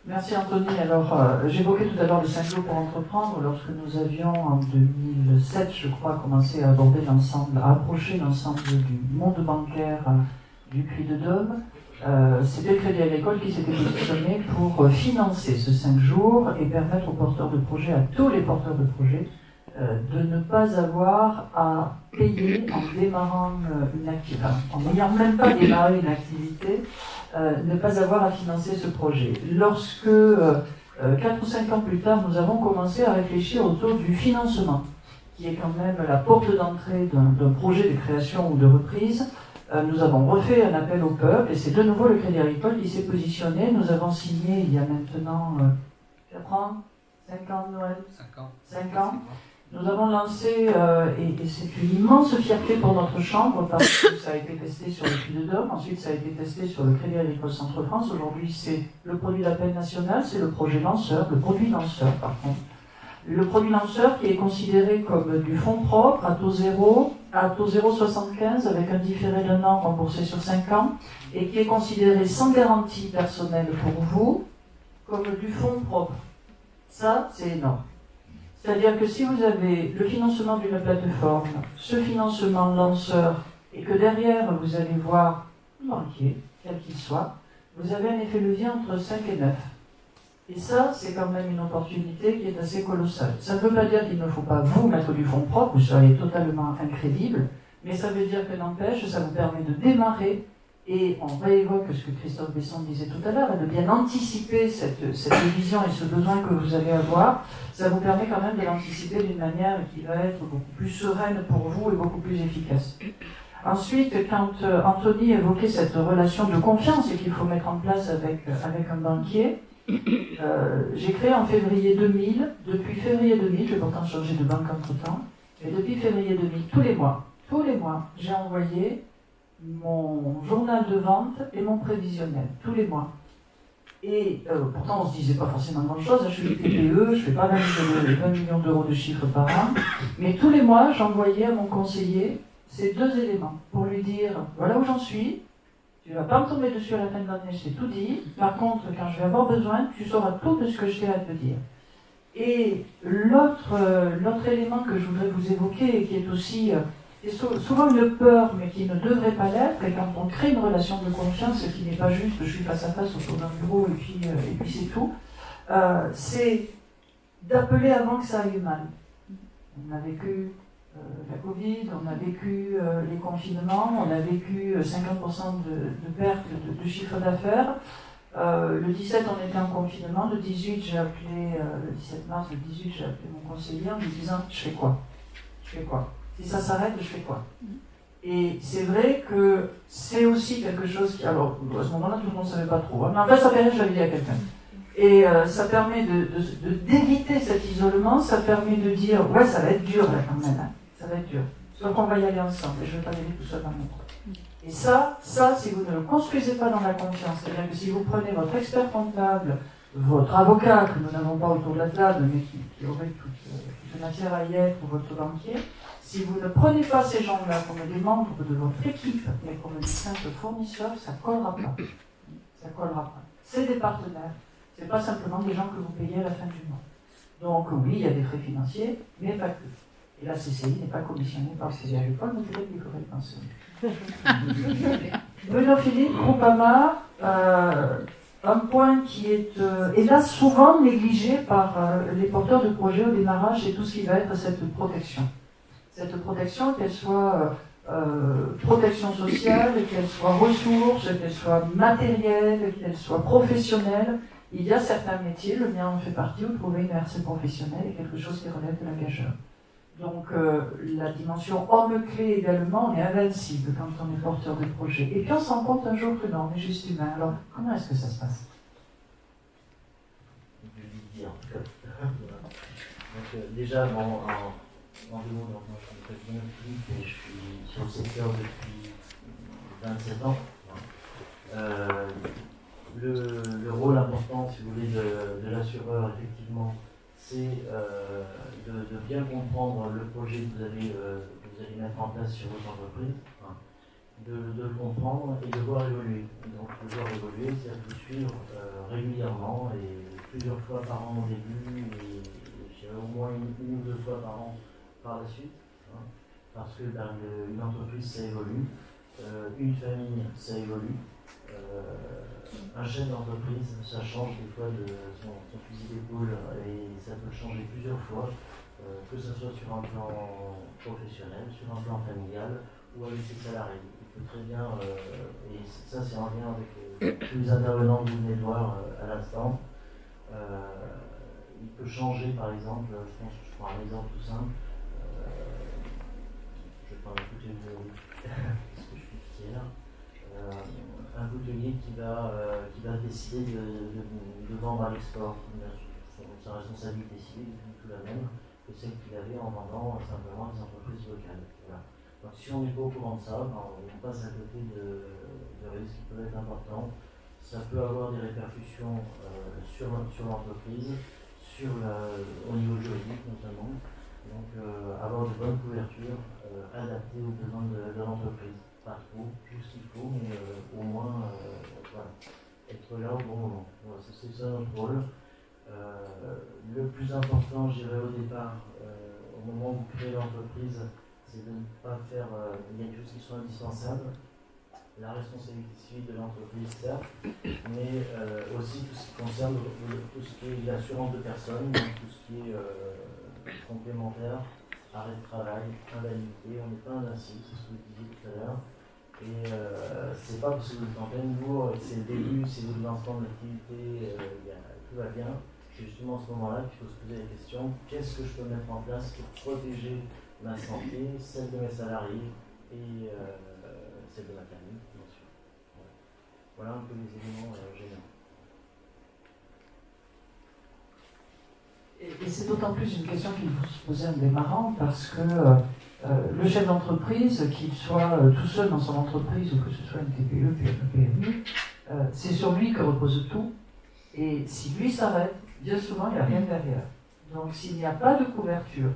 Merci Anthony. Alors, j'évoquais tout à l'heure le 5 jours pour entreprendre. Lorsque nous avions en 2007, je crois, commencé à aborder l'ensemble, à approcher l'ensemble du monde bancaire du Puy-de-Dôme, c'était le Crédit Agricole qui s'était positionné pour financer ce 5 jours et permettre aux porteurs de projets, à tous les porteurs de projets, de ne pas avoir à payer en démarrant une activité, en n'ayant même pas démarré une activité, ne pas avoir à financer ce projet. Lorsque, 4 ou 5 ans plus tard, nous avons commencé à réfléchir autour du financement, qui est quand même la porte d'entrée d'un projet de création ou de reprise, nous avons refait un appel au peuple, et c'est de nouveau le Crédit Agricole qui s'est positionné. Nous avons signé il y a maintenant 4 ans, 5 ans, Noël 5 ans. Nous avons lancé, et c'est une immense fierté pour notre chambre, parce que ça a été testé sur le Puy-de-Dôme, ensuite ça a été testé sur le Crédit Agricole Centre-France. Aujourd'hui, c'est le produit d'appel national, c'est le projet lanceur, le produit lanceur par contre. Le produit lanceur qui est considéré comme du fonds propre à taux 0, à taux 0,75 avec un différé d'1 an remboursé sur 5 ans, et qui est considéré sans garantie personnelle pour vous, comme du fonds propre. Ça, c'est énorme. C'est-à-dire que si vous avez le financement d'une plateforme, ce financement lanceur, et que derrière vous allez voir le banquier, quel qu'il soit, vous avez un effet levier entre 5 et 9. Et ça, c'est quand même une opportunité qui est assez colossale. Ça ne veut pas dire qu'il ne faut pas vous mettre du fonds propre, vous seriez totalement incrédible, mais ça veut dire que n'empêche, ça vous permet de démarrer, et on réévoque ce que Christophe Besson disait tout à l'heure, de bien anticiper cette vision et ce besoin que vous allez avoir. Ça vous permet quand même de l'anticiper d'une manière qui va être beaucoup plus sereine pour vous et beaucoup plus efficace. Ensuite, quand Anthony évoquait cette relation de confiance et qu'il faut mettre en place avec un banquier, j'ai créé en février 2000, depuis février 2000, j'ai pourtant changé de banque entre-temps, mais depuis février 2000, tous les mois, j'ai envoyé mon journal de vente et mon prévisionnel, tous les mois. Et pourtant, on ne se disait pas forcément grand-chose, je suis TPE, je ne fais pas 20 millions d'euros de chiffre par an, mais tous les mois, j'envoyais à mon conseiller ces 2 éléments pour lui dire, voilà où j'en suis, tu ne vas pas me tomber dessus à la fin de l'année, je t'ai tout dit, par contre, quand je vais avoir besoin, tu sauras tout de ce que je t'ai à te dire. Et l'autre élément que je voudrais vous évoquer, et qui est aussi souvent une peur, mais qui ne devrait pas l'être, et quand on crée une relation de confiance, qui n'est pas juste je suis face à face autour d'un bureau et puis c'est tout, c'est d'appeler avant que ça aille mal. On a vécu la Covid, on a vécu les confinements, on a vécu 50% de perte de chiffre d'affaires. Le 17, on était en confinement. Le 18, j'ai appelé, le 17 mars, le 18, j'ai appelé mon conseiller en lui disant je fais quoi? Si ça s'arrête, je fais quoi? Et c'est vrai que c'est aussi quelque chose qui... Alors, à ce moment-là, tout le monde ne savait pas trop. Hein, mais en fait, ça permet, je l'avais dit à quelqu'un. Et ça permet d'éviter cet isolement, ça permet de dire, ouais, ça va être dur là quand même, hein, ça va être dur. Sauf qu'on va y aller ensemble, et je ne vais pas y aller tout seul dans mon coin. Et ça, si vous ne le construisez pas dans la confiance, c'est-à-dire que si vous prenez votre expert comptable, votre avocat, que nous n'avons pas autour de la table, mais qui aurait toute matière à y être, ou votre banquier, si vous ne prenez pas ces gens-là comme des membres de votre équipe, mais comme des simples fournisseurs, ça ne collera pas. Ça collera pas. C'est des partenaires. Ce n'est pas simplement des gens que vous payez à la fin du mois. Donc oui, il y a des frais financiers, mais pas que. Et la CCI n'est pas commissionnée par le Crédit Agricole, donc peut-être qu'il faudrait le penser. Bruno Philippe, Groupama, un point qui est hélas souvent négligé par les porteurs de projets au démarrage, c'est tout ce qui va être cette protection. Cette protection, qu'elle soit protection sociale, qu'elle soit ressources, qu'elle soit matérielle, qu'elle soit professionnelle, il y a certains métiers, le mien en fait partie, où trouver une RC professionnelle est quelque chose qui relève de l'engageur. Donc la dimension homme-clé également, on est invincible quand on est porteur de projet. Et puis on se rend compte un jour que non, on est juste humain. Alors comment est-ce que ça se passe? Donc, déjà, en deux mots, donc, moi je suis président Philippe et je suis sur le secteur depuis 27 ans. Le rôle important, si vous voulez, de l'assureur, effectivement, c'est de bien comprendre le projet que vous allez mettre en place sur votre entreprise, de le comprendre et de voir évoluer. Donc, de voir évoluer, c'est de vous suivre régulièrement et plusieurs fois par an au début et au moins une ou 2 fois par an par la suite, parce que une entreprise, ça évolue, une famille, ça évolue. Un chef d'entreprise, ça change des fois de son fusil d'épaule et ça peut changer plusieurs fois, que ce soit sur un plan professionnel, sur un plan familial ou avec ses salariés. Il peut très bien, et ça c'est en lien avec tous les intervenants que vous venez de voir à l'instant, il peut changer par exemple, je prends un exemple tout simple, je vais prendre un coutelier, parce que je suis fier, un coutelier qui va décider de vendre à l'export. Sa responsabilité civile est tout la même que celle qu'il avait en vendant simplement à des entreprises locales. Voilà. Donc si on n'est pas au courant de ça, on passe à côté de risques qui peuvent être importants. Ça peut avoir des répercussions sur l'entreprise, au niveau juridique notamment. Donc avoir de bonnes couvertures adaptées aux besoins de l'entreprise. Pas trop, juste ce qu'il faut, mais au moins voilà, être là au bon moment. Voilà, c'est ça notre rôle. Le plus important, je dirais au départ, au moment où vous créez l'entreprise, c'est de ne pas faire il y a des choses qui sont indispensables. La responsabilité civile de l'entreprise, certes, mais aussi tout ce qui concerne tout ce qui est l'assurance de personnes, donc tout ce qui est complémentaire, arrêt de travail, invalidité, on n'est pas invincible, c'est ce que vous disiez tout à l'heure. Et c'est pas parce que vous êtes en pleine bourre, c'est le début, c'est le lancement de l'activité, tout va bien. C'est justement à ce moment-là qu'il faut se poser la question, qu'est-ce que je peux mettre en place pour protéger ma santé, celle de mes salariés et celle de ma famille, bien sûr. Voilà un peu les éléments gênants. Et c'est d'autant plus une question qu'il faut se poser en démarrant parce que le chef d'entreprise, qu'il soit tout seul dans son entreprise ou que ce soit une TPE, PME, c'est sur lui que repose tout. Et si lui s'arrête, bien souvent il n'y a rien derrière. Donc s'il n'y a pas de couverture,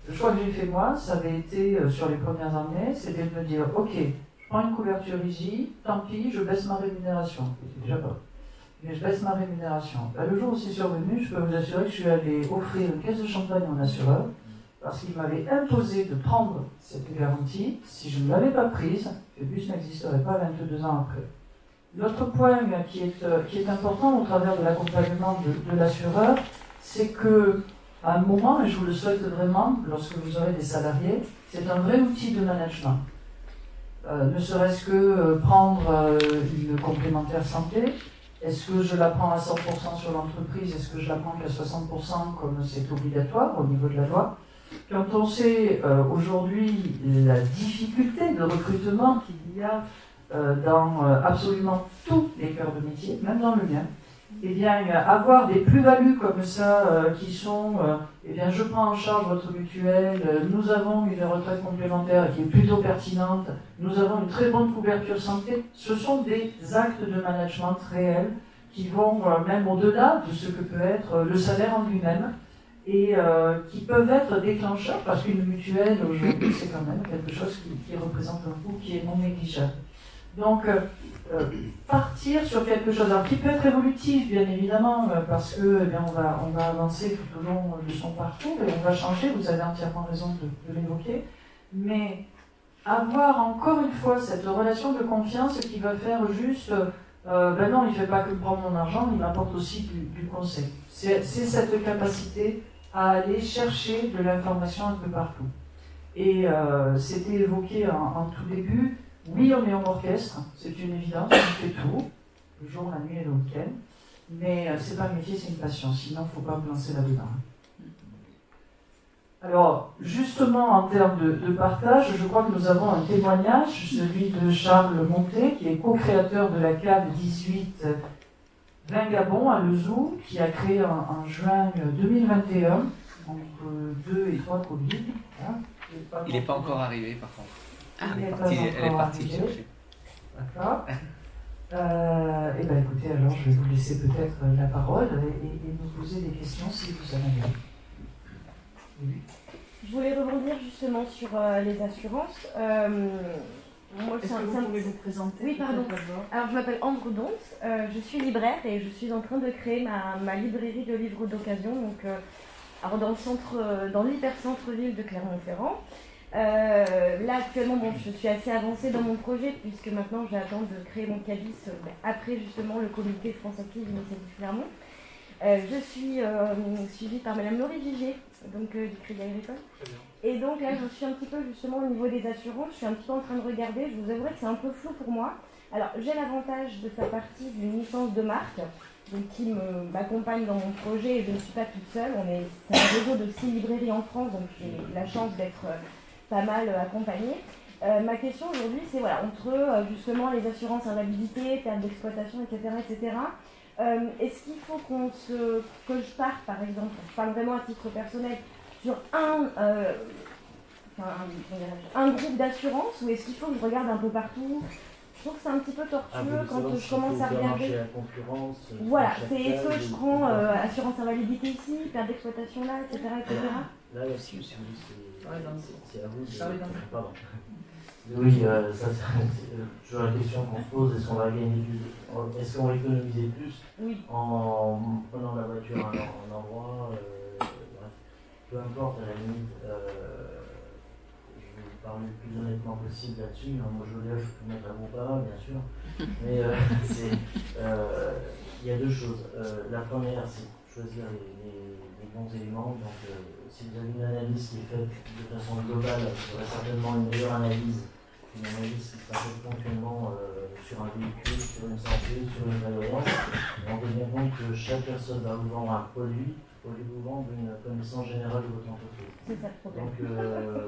le choix que j'ai fait moi, ça avait été sur les premières années, c'était de me dire ok, je prends une couverture IJ, tant pis, je baisse ma rémunération. C'est déjà pas. Mais je baisse ma rémunération. Le jour où c'est survenu, je peux vous assurer que je suis allé offrir une caisse de champagne à mon assureur parce qu'il m'avait imposé de prendre cette garantie. Si je ne l'avais pas prise, Phébus n'existerait pas 22 ans après. L'autre point qui est important au travers de l'accompagnement de l'assureur, c'est que à un moment, et je vous le souhaite vraiment, lorsque vous aurez des salariés, c'est un vrai outil de management. Ne serait-ce que prendre une complémentaire santé. Est-ce que je la prends à 100% sur l'entreprise? Est-ce que je la prends qu'à 60% comme c'est obligatoire au niveau de la loi? Quand on sait aujourd'hui la difficulté de recrutement qu'il y a dans absolument tous les cœurs de métier, même dans le mien, eh bien, avoir des plus-values comme ça qui sont, eh bien, je prends en charge votre mutuelle, nous avons une retraite complémentaire qui est plutôt pertinente, nous avons une très bonne couverture santé, ce sont des actes de management réels qui vont même au-delà de ce que peut être le salaire en lui-même et qui peuvent être déclencheurs parce qu'une mutuelle aujourd'hui c'est quand même quelque chose qui représente un coût qui est non négligeable. Donc, partir sur quelque chose qui peut être évolutif, bien évidemment, parce que eh bien, on va avancer tout au long de son parcours et on va changer, vous avez entièrement raison de l'évoquer, mais avoir encore une fois cette relation de confiance qui va faire juste, ben non, il ne fait pas que prendre mon argent, il m'apporte aussi du conseil. C'est cette capacité à aller chercher de l'information un peu partout. Et c'était évoqué en tout début. Oui, on est en orchestre, c'est une évidence, on fait tout, le jour, la nuit et le week-end, mais c'est pas un métier, c'est une passion, sinon il ne faut pas me lancer là-dedans. Alors, justement, en termes de partage, je crois que nous avons un témoignage, celui de Charles Monté, qui est co-créateur de la cave 18 Vingabon à Lezoux, qui a créé en juin 2021, entre 2 et 3 Covid. Hein, il n'est pas encore arrivé, par contre. Elle est partie chercher. D'accord. Eh bien, écoutez, alors je vais vous laisser peut-être la parole et nous poser des questions si vous en avez. Oui. Je voulais rebondir justement sur les assurances. Est-ce que vous pouvez vous présenter? Oui, pardon. Alors, je m'appelle Andrew Dont, je suis libraire et je suis en train de créer ma librairie de livres d'occasion, donc alors dans l'hyper-centre-ville de Clermont-Ferrand. Là actuellement je suis assez avancée dans mon projet puisque maintenant j'attends de créer mon cabis après justement le comité France Active Initiative Clermont. Je suis suivie par Madame Laurie Vigier, donc du Crédit Agricole. Et donc là, je suis un petit peu justement au niveau des assurances, je suis un petit peu en train de regarder, je vous avouerai que c'est un peu flou pour moi. Alors, j'ai l'avantage de faire partie d'une licence de marque, donc qui m'accompagne dans mon projet et je ne suis pas toute seule. C'est un réseau de 6 librairies en France, donc j'ai la chance d'être pas mal accompagnée. Ma question aujourd'hui, c'est voilà, entre justement les assurances invalidité, perte d'exploitation, etc., etc., est-ce qu'il faut que je parte, par exemple, je parle vraiment à titre personnel, sur un groupe d'assurance, ou est-ce qu'il faut que je regarde un peu partout? Je trouve que c'est un petit peu tortueux quand je commence à regarder. La concurrence, voilà, c'est est-ce que je prends assurance invalidité ici, perte d'exploitation là, etc., etc. Là aussi, c'est à vous de... Pardon. Oui, ça c'est toujours la question qu'on se pose, est-ce qu'on va gagner plus, est-ce qu'on va économiser plus en prenant la voiture à un endroit, bref, peu importe à la limite, je vais parler le plus honnêtement possible là-dessus, moi je veux peux mettre à bon pas, bien sûr, mais il y a deux choses. La première, c'est choisir les bons éléments, donc si vous avez une analyse qui est faite de façon globale, vous aurez certainement une meilleure analyse. Une analyse qui sera faite ponctuellement sur un véhicule, sur une santé, sur une valuation. On peut bien compte que chaque personne va vous vendre un produit au lieu de vous vendre une connaissance générale de votre entreprise. C'est ça le problème. Donc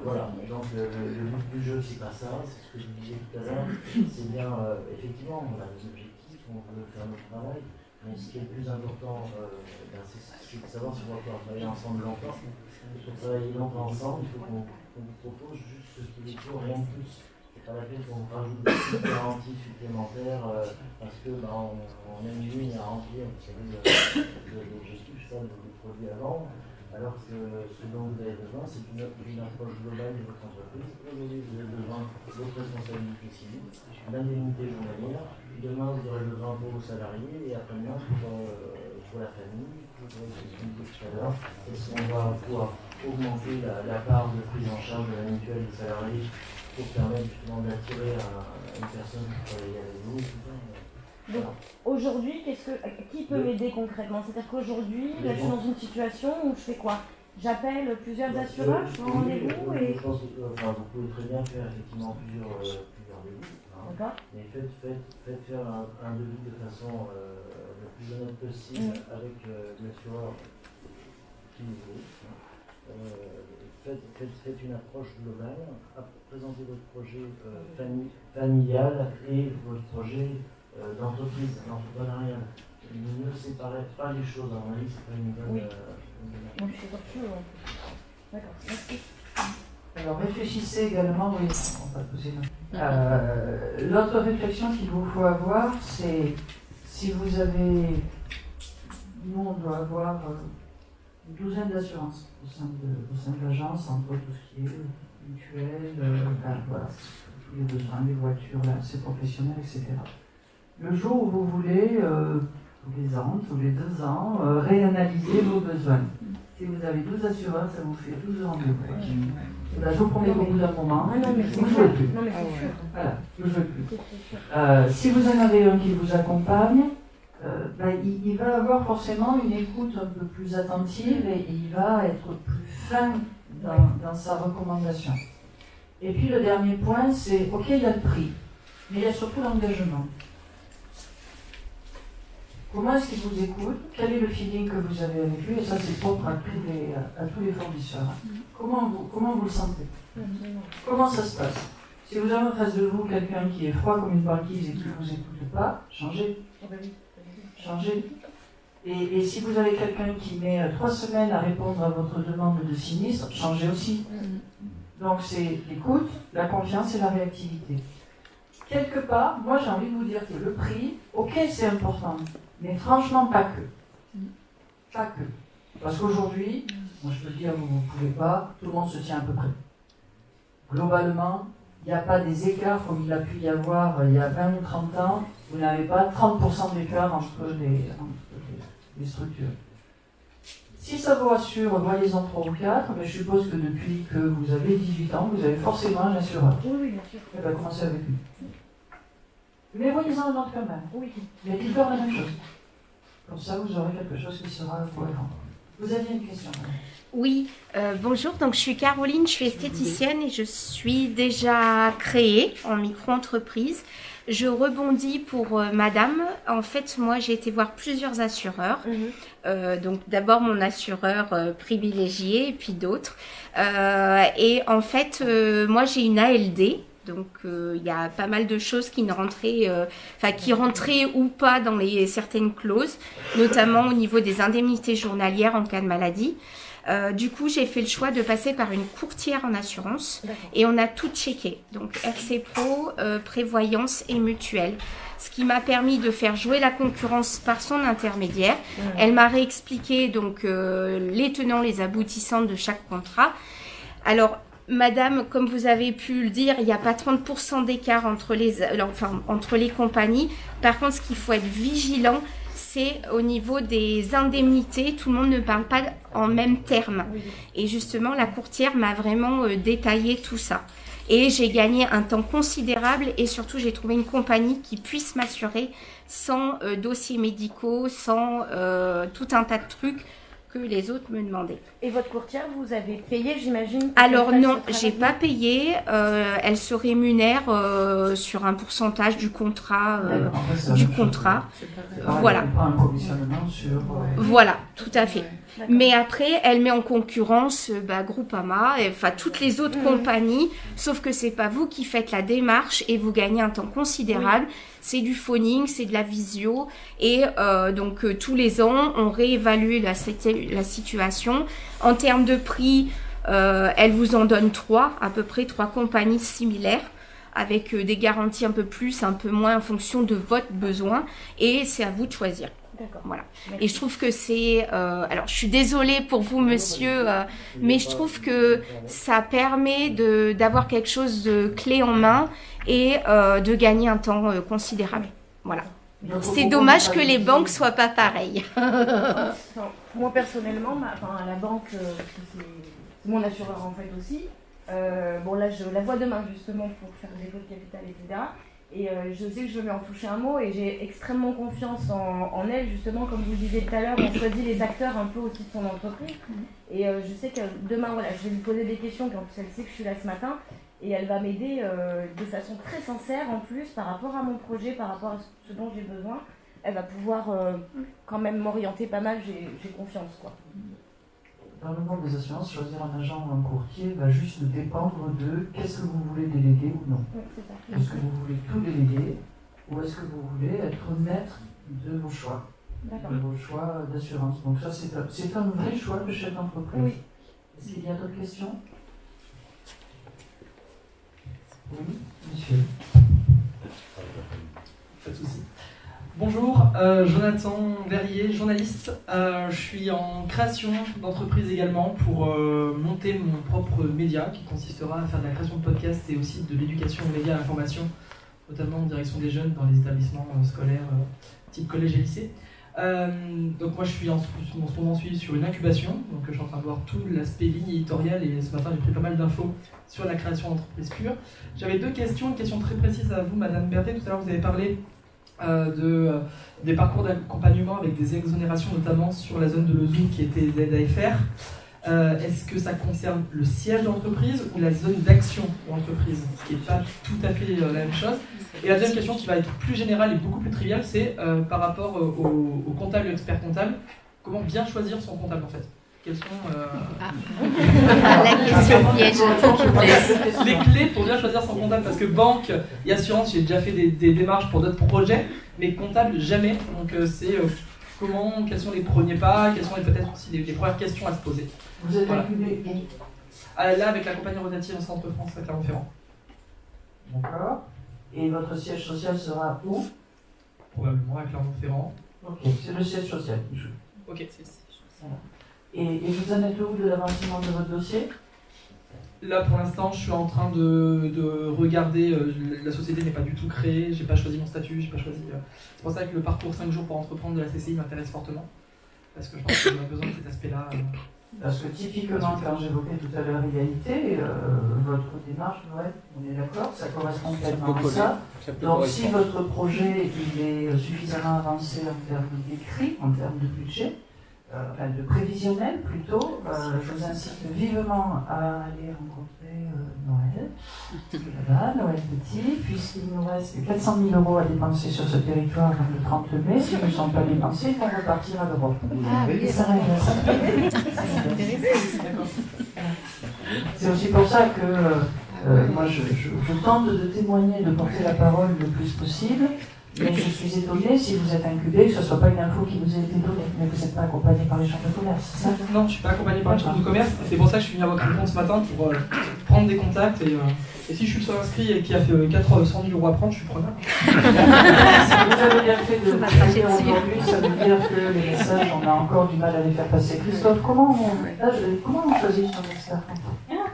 voilà, donc le but du jeu, c'est pas ça, c'est ce que je disais tout à l'heure. C'est bien, effectivement, on a des objectifs, on veut faire notre travail, mais ce qui est le plus important, c'est de savoir si on va pouvoir travailler ensemble longtemps. Pour travailler longtemps ensemble, il faut qu'on vous propose juste ce qu'il faut, rien de plus. C'est pas la peine qu'on rajoute des garanties supplémentaires parce que on a une ligne à remplir, vous savez, l'objectif ça du produit à vendre, alors que ce dont vous avez besoin, c'est une approche globale de votre entreprise. Aujourd'hui, vous avez besoin de votre responsabilité civile, d'indemnité journalière, demain vous aurez besoin pour vos salariés et après-demain pour la famille, pour les questions de tout à l'heure. Est-ce qu'on va pouvoir augmenter la part de prise en charge de la mutuelle des salariés pour permettre justement d'attirer une personne qui travaille avec vous. Donc aujourd'hui, qui peut m'aider concrètement? C'est-à-dire qu'aujourd'hui, là, je suis dans une situation où je fais quoi? J'appelle plusieurs assureurs, je prends rendez-vous et... Je pense que vous pouvez très bien faire effectivement plusieurs rendez-vous. D'accord. Mais faites faire un devis de façon le plus honnête possible avec l'assureur qui vous veut. Faites une approche globale, présentez votre projet familial et votre projet d'entreprise, d'entrepreneurial. Ne séparez pas les choses, à mon avis, c'est pas une bonne... Moi, je suis tortueux. D'accord, merci. Alors réfléchissez également, oui, on va poser l'autre réflexion qu'il vous faut avoir, c'est si vous avez... Nous, on doit avoir... une douzaine d'assurances au sein de l'agence, entre tout ce qui est mutuel, voilà, tous les besoins, les voitures, l'accès professionnel, etc. Le jour où vous voulez, tous les ans, tous les 2 ans, réanalyser vos besoins. Si vous avez 12 assureurs, ça vous fait 12 rendez-vous. Là, je vous promets qu'au bout d'un moment, vous ne jouez plus. Voilà, vous ne jouez plus. Si vous en avez un qui vous accompagne, il va avoir forcément une écoute un peu plus attentive et il va être plus fin dans sa recommandation. Et puis le dernier point, c'est, ok, il y a le prix, mais il y a surtout l'engagement. Comment est-ce qu'il vous écoute? Quel est le feeling que vous avez avec lui? Et ça, c'est propre à tous les fournisseurs. Comment vous le sentez? Comment ça se passe? Si vous avez en face de vous quelqu'un qui est froid comme une banquise et qui ne vous écoute pas, changez. Changez. Et si vous avez quelqu'un qui met 3 semaines à répondre à votre demande de sinistre, changez aussi. Donc c'est l'écoute, la confiance et la réactivité. Quelque part, moi j'ai envie de vous dire que le prix, ok c'est important, mais franchement pas que. Pas que. Parce qu'aujourd'hui, moi je peux le dire, vous ne pouvez pas, tout le monde se tient à peu près. Globalement, il n'y a pas des écarts comme il a pu y avoir il y a 20 ou 30 ans, vous n'avez pas 30% d'écart entre les structures. Si ça vous rassure, voyez-en 3 ou 4, mais je suppose que depuis que vous avez 18 ans, vous avez forcément un assureur. Oui, bien sûr. Et bien, commencez avec lui. Mais voyez-en un autre quand même. Oui. Mais dites-leur la même chose. Comme ça, vous aurez quelque chose qui sera cohérent. Vous aviez une question, madame? Oui, bonjour, donc je suis Caroline, je suis esthéticienne et je suis déjà créée en micro-entreprise. Je rebondis pour madame. En fait, moi, j'ai été voir plusieurs assureurs. Donc, d'abord, mon assureur privilégié et puis d'autres. Et en fait, moi, j'ai une ALD. Donc, il y a pas mal de choses qui rentraient ou pas dans certaines clauses, notamment au niveau des indemnités journalières en cas de maladie. Du coup, j'ai fait le choix de passer par une courtière en assurance et on a tout checké. Donc, RC Pro, prévoyance et mutuelle. Ce qui m'a permis de faire jouer la concurrence par son intermédiaire. Elle m'a réexpliqué donc les tenants, les aboutissants de chaque contrat. Alors, madame, comme vous avez pu le dire, il n'y a pas 30% d'écart entre les compagnies. Par contre, ce qu'il faut être vigilant, c'est au niveau des indemnités. Tout le monde ne parle pas en même termes. Et justement, la courtière m'a vraiment détaillé tout ça. Et j'ai gagné un temps considérable et surtout, j'ai trouvé une compagnie qui puisse m'assurer sans dossiers médicaux, sans tout un tas de trucs que les autres me demandaient. Et votre courtière, vous avez payé, j'imagine? Alors non, j'ai pas payé. Elle se rémunère sur un pourcentage du contrat. Voilà. Un provisionnement sur... Voilà, tout à fait. Mais après, elle met en concurrence Groupama, enfin toutes les autres compagnies, sauf que c'est pas vous qui faites la démarche et vous gagnez un temps considérable. C'est du phoning, c'est de la visio et donc tous les ans, on réévalue la situation. En termes de prix, elle vous en donne à peu près trois compagnies similaires avec des garanties un peu plus, un peu moins en fonction de votre besoin et c'est à vous de choisir. Voilà. Et je trouve que c'est... alors, je suis désolée pour vous, monsieur, mais je trouve que ça permet d'avoir quelque chose de clé en main et de gagner un temps considérable. Voilà. C'est dommage que les banques soient pas pareilles. Moi, personnellement, la banque, c'est mon assureur en fait aussi. Bon, là, je la vois demain, justement, pour faire des dépôts de capital, etc. Et je sais que je vais en toucher un mot et j'ai extrêmement confiance en elle, justement, comme vous le disiez tout à l'heure, on choisit les acteurs un peu aussi de son entreprise. Et je sais que demain, voilà, je vais lui poser des questions, quand elle sait que je suis là ce matin, et elle va m'aider de façon très sincère en plus par rapport à mon projet, par rapport à ce dont j'ai besoin. Elle va pouvoir quand même m'orienter pas mal, j'ai confiance, quoi. Dans le monde des assurances, choisir un agent ou un courtier va juste dépendre de qu'est-ce que vous voulez déléguer ou non. Est-ce que vous voulez tout déléguer ou est-ce que vous voulez être maître de vos choix, de vos choix d'assurance. Donc ça, c'est un vrai choix de chef d'entreprise. Oui. Est-ce qu'il y a d'autres questions? Oui, monsieur. Pas de souci. Bonjour, Jonathan Verrier, journaliste. Je suis en création d'entreprise également pour monter mon propre média qui consistera à faire de la création de podcasts et aussi de l'éducation aux médias et à l'information, notamment en direction des jeunes dans les établissements scolaires type collège et lycée. Donc moi je suis en ce moment sur une incubation, donc je suis en train de voir tout l'aspect ligne éditoriale et ce matin j'ai pris pas mal d'infos sur la création d'entreprise pure. J'avais deux questions, une question très précise à vous, Madame Berthet. Tout à l'heure vous avez parlé des parcours d'accompagnement avec des exonérations, notamment sur la zone de Lezou qui était ZAFR. Est-ce que ça concerne le siège d'entreprise ou la zone d'action d'entreprise, ce qui n'est pas tout à fait la même chose. Et la deuxième question qui va être plus générale et beaucoup plus triviale, c'est par rapport au comptable et expert comptable, comment bien choisir son comptable en fait? Quelles sont la question piège. Les clés pour bien choisir son comptable? Parce que banque et assurance, j'ai déjà fait des démarches pour d'autres projets, mais comptable jamais. Donc c'est quels sont les premiers pas, quelles sont peut-être aussi les premières questions à se poser. Vous êtes incubé où? Là, avec la compagnie rotative en Centre-France à Clermont-Ferrand. D'accord. Et votre siège social sera où? Probablement à Clermont-Ferrand. Ok, c'est le siège social qui joue. Ok, c'est le siège social. Et vous en êtes où de l'avancement de votre dossier? Là, pour l'instant, je suis en train de regarder. La société n'est pas du tout créée, j'ai pas choisi mon statut, j'ai pas choisi. C'est pour ça que le parcours 5 jours pour entreprendre de la CCI m'intéresse fortement. Parce que je pense qu'on a besoin de cet aspect-là Parce que typiquement, quand j'évoquais tout à l'heure l'égalité, votre démarche, Noël, on est d'accord, ça correspond pleinement à ça. Donc si votre projet il est suffisamment avancé en termes d'écrit, en termes de budget, enfin de prévisionnel plutôt, je vous incite vivement à aller rencontrer Noël, là-bas, Noël Petit, puisqu'il nous reste 400 000 € à dépenser sur ce territoire avant le 30 mai. Si nous ne sommes pas dépensés, on va repartir à l'Europe. C'est aussi pour ça que moi je tente de témoigner, de porter la parole le plus possible. Mais je suis étonnée, si vous êtes incubé, que ce ne soit pas une info qui vous ait été donnée, mais vous n'êtes pas accompagné par les chambres de commerce, c'est ça? Non, je ne suis pas accompagné par les chambres de commerce, c'est pour ça que je suis venu à votre rencontre ce matin pour prendre des contacts, et si je suis le seul inscrit et qui a fait 400 000 € à prendre, je suis preneur. Si vous avez bien fait de m'attraper aujourd'hui, ça veut dire que les messages, on a encore du mal à les faire passer. Christophe, comment on choisit son expert comptable?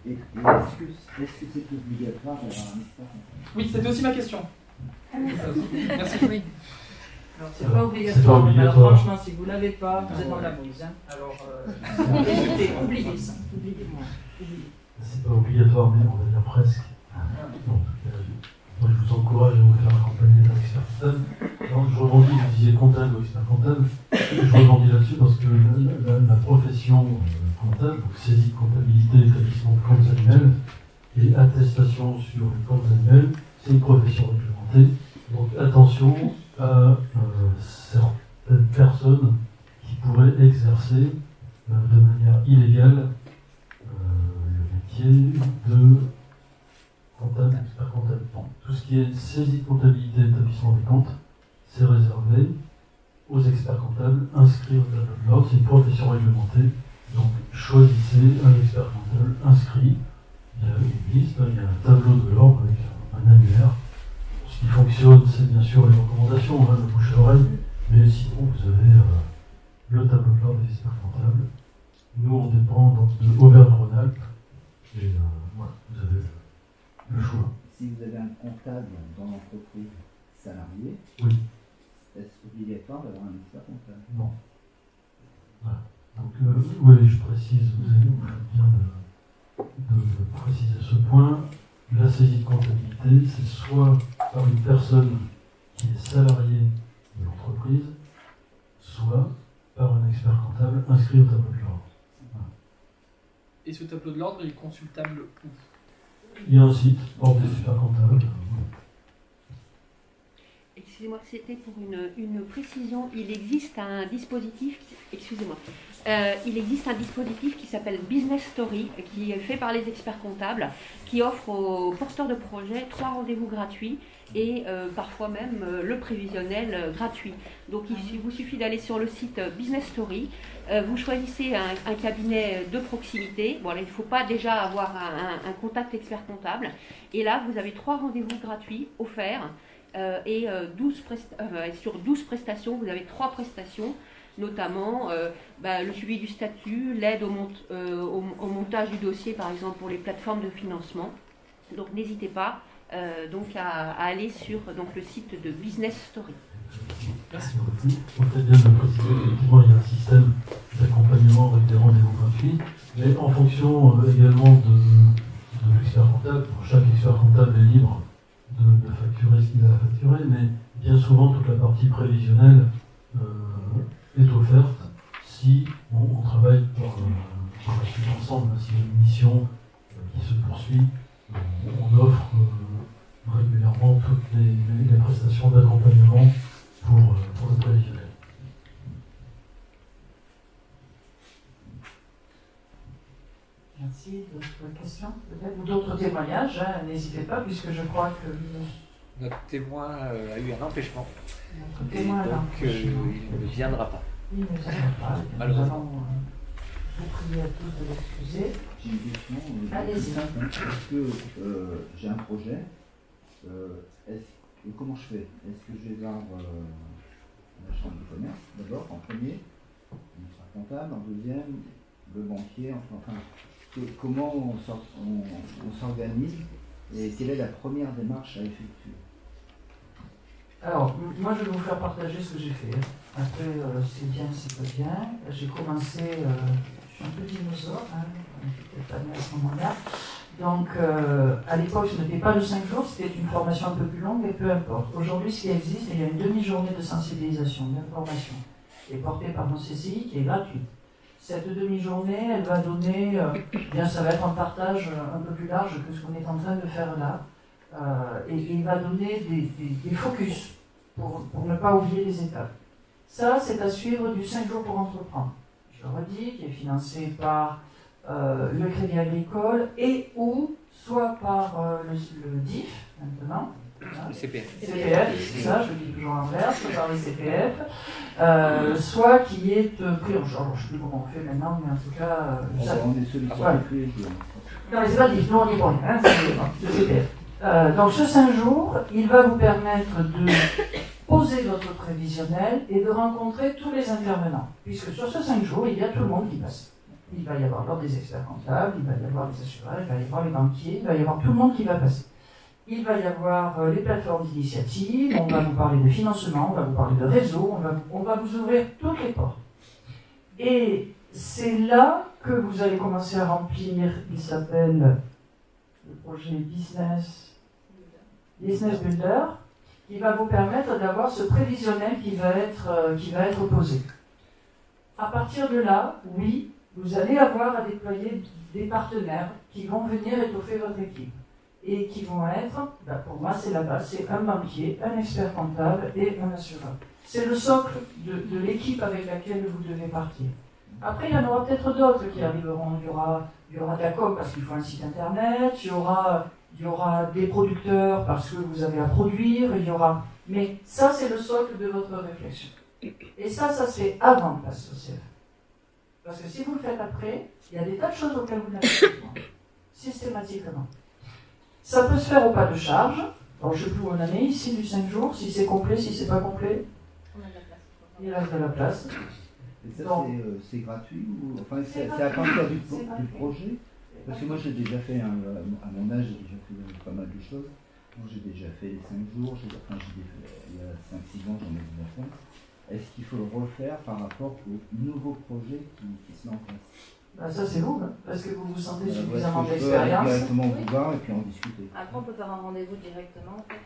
Et est-ce que c'est obligatoire d'avoir un expert comptable? Oui, c'était aussi ma question. Merci. Oui. Alors, c'est pas obligatoire. Alors, franchement, si vous ne l'avez pas, vous êtes dans la brise. Hein. Alors, oubliez ça. Oubliez-moi. C'est pas obligatoire, mais on va dire presque. Donc, moi, je vous encourage à vous faire accompagner d'un expert comptable. Donc, je rebondis, vous disiez comptable ou expert comptable. Je rebondis là-dessus parce que la profession comptable, donc saisie de comptabilité, établissement de comptes annuels et attestation sur les comptes annuels, c'est une profession réglementée. Donc attention à certaines personnes qui pourraient exercer de manière illégale le métier de comptable, expert comptable. Bon, tout ce qui est saisie de comptabilité, établissement des comptes, c'est réservé aux experts comptables inscrits au tableau de l'ordre. C'est une profession réglementée. Donc choisissez un expert comptable inscrit. Il y a une liste, il y a un tableau de l'ordre avec un annuaire. Ce qui fonctionne, c'est bien sûr les recommandations, le bouche à oreille, mais sinon vous avez le tableau de l'ordre des experts comptables. Nous, on dépend donc de Auvergne-Rhône-Alpes, et voilà, vous avez le choix. Si vous avez un comptable dans l'entreprise salariée, oui. Est-ce obligatoire d'avoir un expert comptable? Non. Voilà. Donc, oui, je précise, vous avez bien de préciser ce point. La saisie de comptabilité, c'est soit par une personne qui est salariée de l'entreprise, soit par un expert comptable inscrit au tableau de l'ordre. Voilà. Et ce tableau de l'ordre, il est consultable où? Il y a un site, ordre des experts comptables. Excusez-moi, c'était pour une précision. Il existe un dispositif, il existe un dispositif qui s'appelle Business Story, qui est fait par les experts comptables, qui offre aux porteurs de projets 3 rendez-vous gratuits et parfois même le prévisionnel gratuit. Donc il vous suffit d'aller sur le site Business Story, vous choisissez un cabinet de proximité. Bon, là, il ne faut pas déjà avoir un contact expert comptable, et là vous avez 3 rendez-vous gratuits offerts. Et sur 12 prestations, vous avez 3 prestations, notamment le suivi du statut, l'aide au montage du dossier, par exemple, pour les plateformes de financement. Donc n'hésitez pas à aller sur le site de Business Story. Merci beaucoup. On fait bien de préciser qu'effectivement, il y a un système d'accompagnement avec des rendez-vous gratuits, mais en fonction également de l'expert comptable. Chaque expert comptable est libre de facturer ce qu'il a à facturer, mais bien souvent toute la partie prévisionnelle est offerte si on travaille par ensemble, si il y a une mission qui se poursuit, on offre régulièrement toutes les prestations d'accompagnement pour le prévisionnel. Merci. D'autres questions peut-être ou d'autres témoignages, n'hésitez pas, puisque je crois que notre témoin a eu un empêchement. Notre témoin a donc il ne viendra pas. Il ne viendra pas. Malheureusement. Nous allons vous prier à tous de l'excuser. J'ai une question. Allez-y. Est-ce que j'ai un projet, comment je fais? Est-ce que je vais voir la chambre de commerce d'abord, en premier, le comptable, en deuxième, le banquier, enfin comment on s'organise et quelle est la première démarche à effectuer? Alors, moi je vais vous faire partager ce que j'ai fait. Après, c'est bien, c'est pas bien. J'ai commencé, suis un peu dinosaure, hein, je n'étais pas né à ce moment-là. Donc, à l'époque, ce n'était pas de 5 jours, c'était une formation un peu plus longue, mais peu importe. Aujourd'hui, ce qui existe, il y a une demi-journée de sensibilisation, d'information, qui est portée par mon CCI, qui est gratuite. Cette demi-journée, elle va donner, bien, ça va être un partage un peu plus large que ce qu'on est en train de faire là, et il va donner des focus pour ne pas oublier les étapes. Ça, c'est à suivre du 5 jours pour entreprendre. Je le redis, qui est financé par le Crédit Agricole et ou soit par le DIF, maintenant. Le CPF. CPF, c'est ça, je le dis toujours en vert, soit par les CPF, soit qui est pris en charge. Je ne sais plus comment on fait maintenant, mais en tout cas. On est sollicité. Non, mais c'est pas DIF, nous on y voit rien, c'est le CPF. Donc ce 5 jours, il va vous permettre de poser votre prévisionnel et de rencontrer tous les intervenants. Puisque sur ce 5 jours, il y a tout le monde qui passe. Il va y avoir des experts comptables, il va y avoir les assureurs, il va y avoir les banquiers, il va y avoir tout le monde qui va passer. Il va y avoir les plateformes d'initiative, on va vous parler de financement, on va vous parler de réseau, on va vous ouvrir toutes les portes. Et c'est là que vous allez commencer à remplir, il s'appelle le projet Business Builder, qui va vous permettre d'avoir ce prévisionnel qui va être posé. À partir de là, oui, vous allez avoir à déployer des partenaires qui vont venir étoffer votre équipe et qui vont être, pour moi c'est la base, c'est un banquier, un expert comptable et un assureur. C'est le socle de l'équipe avec laquelle vous devez partir. Après, il y en aura peut-être d'autres qui arriveront. Il y aura de la com parce qu'il faut un site internet, il y aura des producteurs parce que vous avez à produire, mais ça c'est le socle de votre réflexion. Et ça se fait avant de passer au CF. Parce que si vous le faites après, il y a des tas de choses auxquelles vous n'avez pas besoin, systématiquement. Ça peut se faire au pas de charge. Alors, je ne sais plus où on en est ici, du 5 jours, si c'est complet, si c'est pas complet. Il reste de la place. Et ça, c'est gratuit ou... Enfin, c'est à partir du projet. Parce que moi, j'ai déjà fait, à mon âge, j'ai déjà fait pas mal de choses. Moi, j'ai déjà fait les 5 jours, il y a 5-6 ans, j'en ai déjà fait. Est-ce qu'il faut le refaire par rapport aux nouveaux projets qui se mettent en place? Ça c'est vous, parce que vous vous sentez suffisamment d'expérience. Directement vous voir et puis en discuter. Après, on peut faire un rendez-vous directement en fait.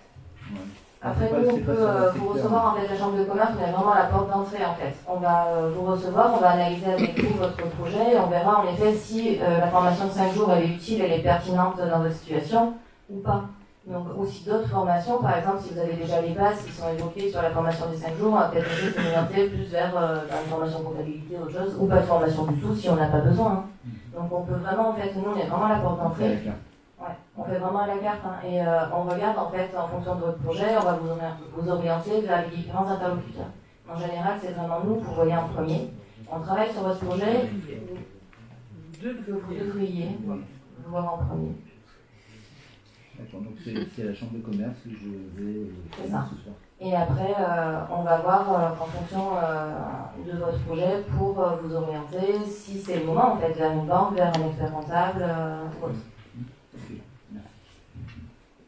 Ouais. Après, nous, on peut vous recevoir en fait la chambre de commerce, on est vraiment à la porte d'entrée en fait. On va vous recevoir, on va analyser avec vous votre projet et on verra en effet si la formation de 5 jours elle est utile, elle est pertinente dans votre situation ou pas. Donc aussi d'autres formations, par exemple, si vous avez déjà les bases qui sont évoquées sur la formation des 5 jours, on va peut-être essayer de s'orienter plus vers une formation comptabilité, autre chose, ou pas de formation du tout si on n'a pas besoin. Hein. Donc on peut vraiment, en fait, nous on est vraiment à la porte d'entrée. Ouais, on fait vraiment à la carte hein, et on regarde en fait en fonction de votre projet, on va vous orienter vers les différents interlocuteurs. En général, c'est vraiment nous que vous voyez en premier. On travaille sur votre projet, vous devriez le voir en premier. D'accord, donc c'est à la chambre de commerce que je vais ce soir. Et après, on va voir en fonction de votre projet pour vous orienter, si c'est le moment, en fait, vers une banque, vers un expert comptable ou autre.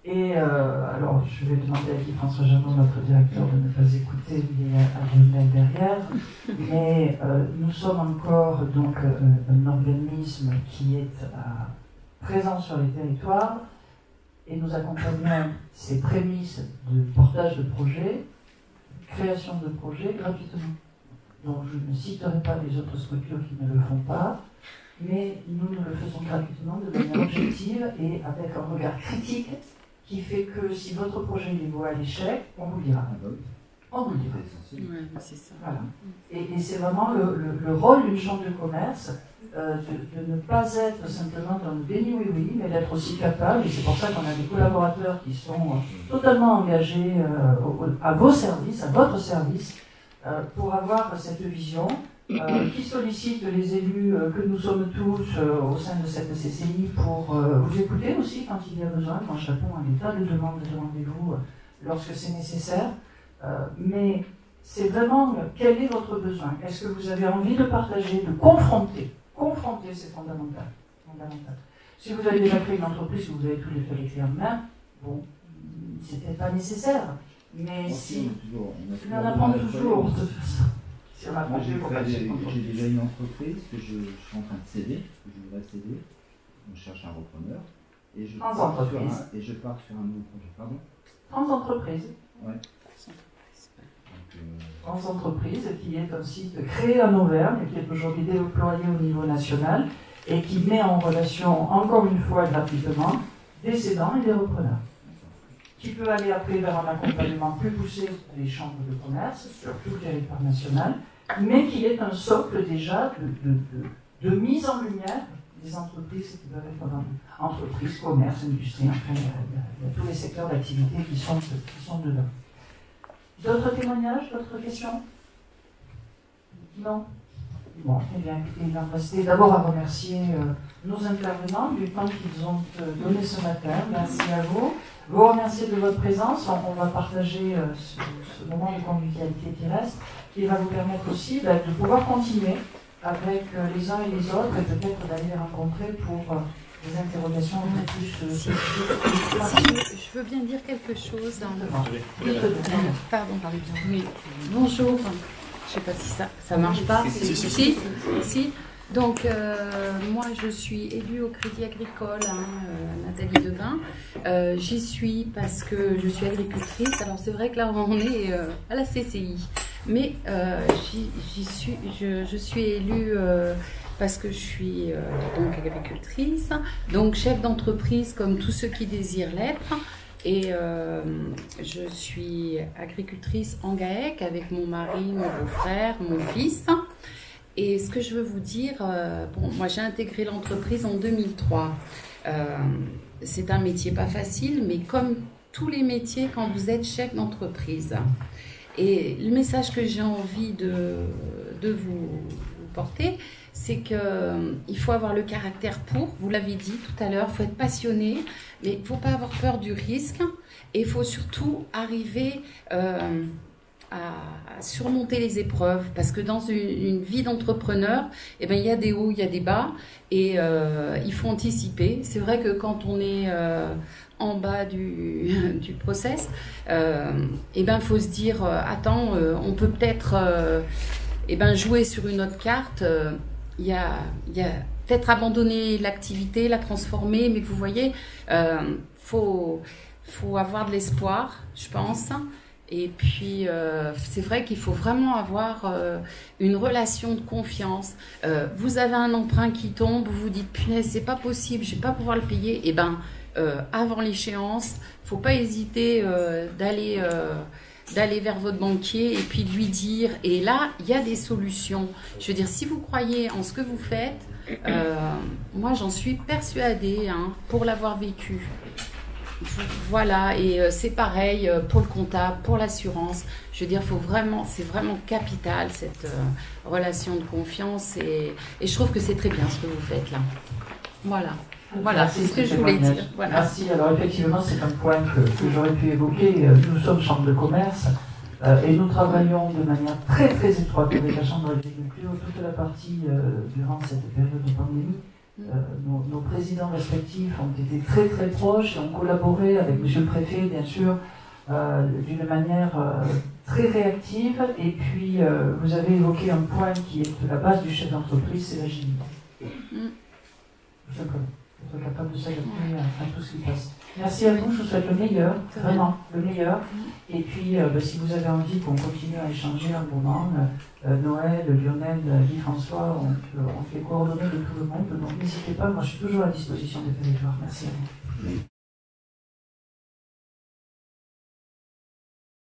Et alors, je vais demander à Guy François Jamot, notre directeur, de ne pas écouter, il y a Adrien derrière, mais nous sommes encore donc un organisme qui est présent sur les territoires. Et nous accompagnons ces prémices de portage de projet, création de projet gratuitement. Donc je ne citerai pas les autres structures qui ne le font pas, mais nous le faisons gratuitement de manière objective et avec un regard critique qui fait que si votre projet est voué à l'échec, on vous le dira. On vous le dira. Ouais, c'est ça. Voilà. Et c'est vraiment le rôle d'une chambre de commerce. De ne pas être simplement dans le déni oui, mais d'être aussi capable, et c'est pour ça qu'on a des collaborateurs qui sont totalement engagés à vos services, à votre service, pour avoir cette vision, qui sollicite les élus que nous sommes tous au sein de cette CCI pour vous écouter aussi quand il y a besoin, quand je réponds à des tas de demandes de rendez-vous lorsque c'est nécessaire, mais c'est vraiment quel est votre besoin, est-ce que vous avez envie de partager, de confronter, c'est fondamental. Si vous avez déjà créé une entreprise, que vous avez tous les feuilles écrits en main, bon, c'était pas nécessaire. Mais si, on apprend toujours, de toute façon. Si on a Moi, compris, il faut pas j'ai le déjà une entreprise que je suis en train de céder, que je voudrais céder. On cherche un repreneur. Et je pars sur un nouveau projet. Pardon? 30 entreprises. Ouais. France Entreprise, qui est un site créé en Auvergne, qui est aujourd'hui déployé au niveau national et qui met en relation, encore une fois gratuitement, des cédants et des repreneurs. Qui peut aller après vers un accompagnement plus poussé des chambres de commerce sur tout le territoire national, mais qui est un socle déjà de mise en lumière des entreprises qui doivent être vendues. Entreprises, commerce, industrie, enfin, il y a tous les secteurs d'activité qui sont dedans. D'autres témoignages, d'autres questions? Non? Bon, eh bien, écoutez, il va me rester d'abord à remercier nos intervenants du temps qu'ils ont donné ce matin. Merci à vous. Vous remercier de votre présence. On va partager ce moment de convivialité qui reste, qui va vous permettre aussi de pouvoir continuer avec les uns et les autres et peut-être d'aller les rencontrer pour des interrogations un peu plus... Je veux bien dire quelque chose. Pardon. Oui. Bonjour. Je ne sais pas si ça marche pas. Si. Donc, moi, je suis élue au Crédit Agricole, Nathalie Debain. J'y suis parce que je suis agricultrice. Alors, c'est vrai que là, on est à la CCI. Mais je suis élue parce que je suis donc agricultrice, donc chef d'entreprise comme tous ceux qui désirent l'être. Et je suis agricultrice en GAEC avec mon mari, mon beau-frère, mon fils. Et ce que je veux vous dire, moi j'ai intégré l'entreprise en 2003. C'est un métier pas facile, mais comme tous les métiers quand vous êtes chef d'entreprise. Et le message que j'ai envie de vous porter, c'est qu'il faut avoir le caractère pour, vous l'avez dit tout à l'heure, il faut être passionné, mais il ne faut pas avoir peur du risque et il faut surtout arriver à surmonter les épreuves parce que dans une vie d'entrepreneur, eh ben, il y a des hauts, il y a des bas et il faut anticiper. C'est vrai que quand on est en bas du process, eh ben, faut se dire attends, on peut peut-être jouer sur une autre carte. Il y a peut-être abandonner l'activité, la transformer, mais vous voyez, faut avoir de l'espoir, je pense. Et puis, c'est vrai qu'il faut vraiment avoir une relation de confiance. Vous avez un emprunt qui tombe, vous vous dites, punaise, c'est pas possible, je vais pas pouvoir le payer. Eh bien, avant l'échéance, il ne faut pas hésiter d'aller vers votre banquier et puis de lui dire, et là, il y a des solutions. Je veux dire, si vous croyez en ce que vous faites, moi, j'en suis persuadée, pour l'avoir vécu. Voilà, et c'est pareil pour le comptable, pour l'assurance. Je veux dire, c'est vraiment capital cette relation de confiance et je trouve que c'est très bien ce que vous faites là. Voilà, c'est ce que je voulais dire. Voilà. Merci. Alors effectivement, c'est un point que j'aurais pu évoquer. Nous sommes chambre de commerce et nous travaillons de manière très très étroite avec la chambre d'agriculture toute la partie durant cette période de pandémie. Nos présidents respectifs ont été très très proches et ont collaboré avec monsieur le préfet, bien sûr, d'une manière très réactive. Et puis, vous avez évoqué un point qui est la base du chef d'entreprise, c'est l'agilité. Tout simplement. Être capable de s'adapter à tout ce qui passe. Merci à vous, je vous souhaite le meilleur, vraiment, le meilleur. Et puis, si vous avez envie qu'on continue à échanger un moment, Noël, Lionel, Guy-François ont les coordonnées de tout le monde, donc n'hésitez pas, moi je suis toujours à disposition des territoires. Merci à vous.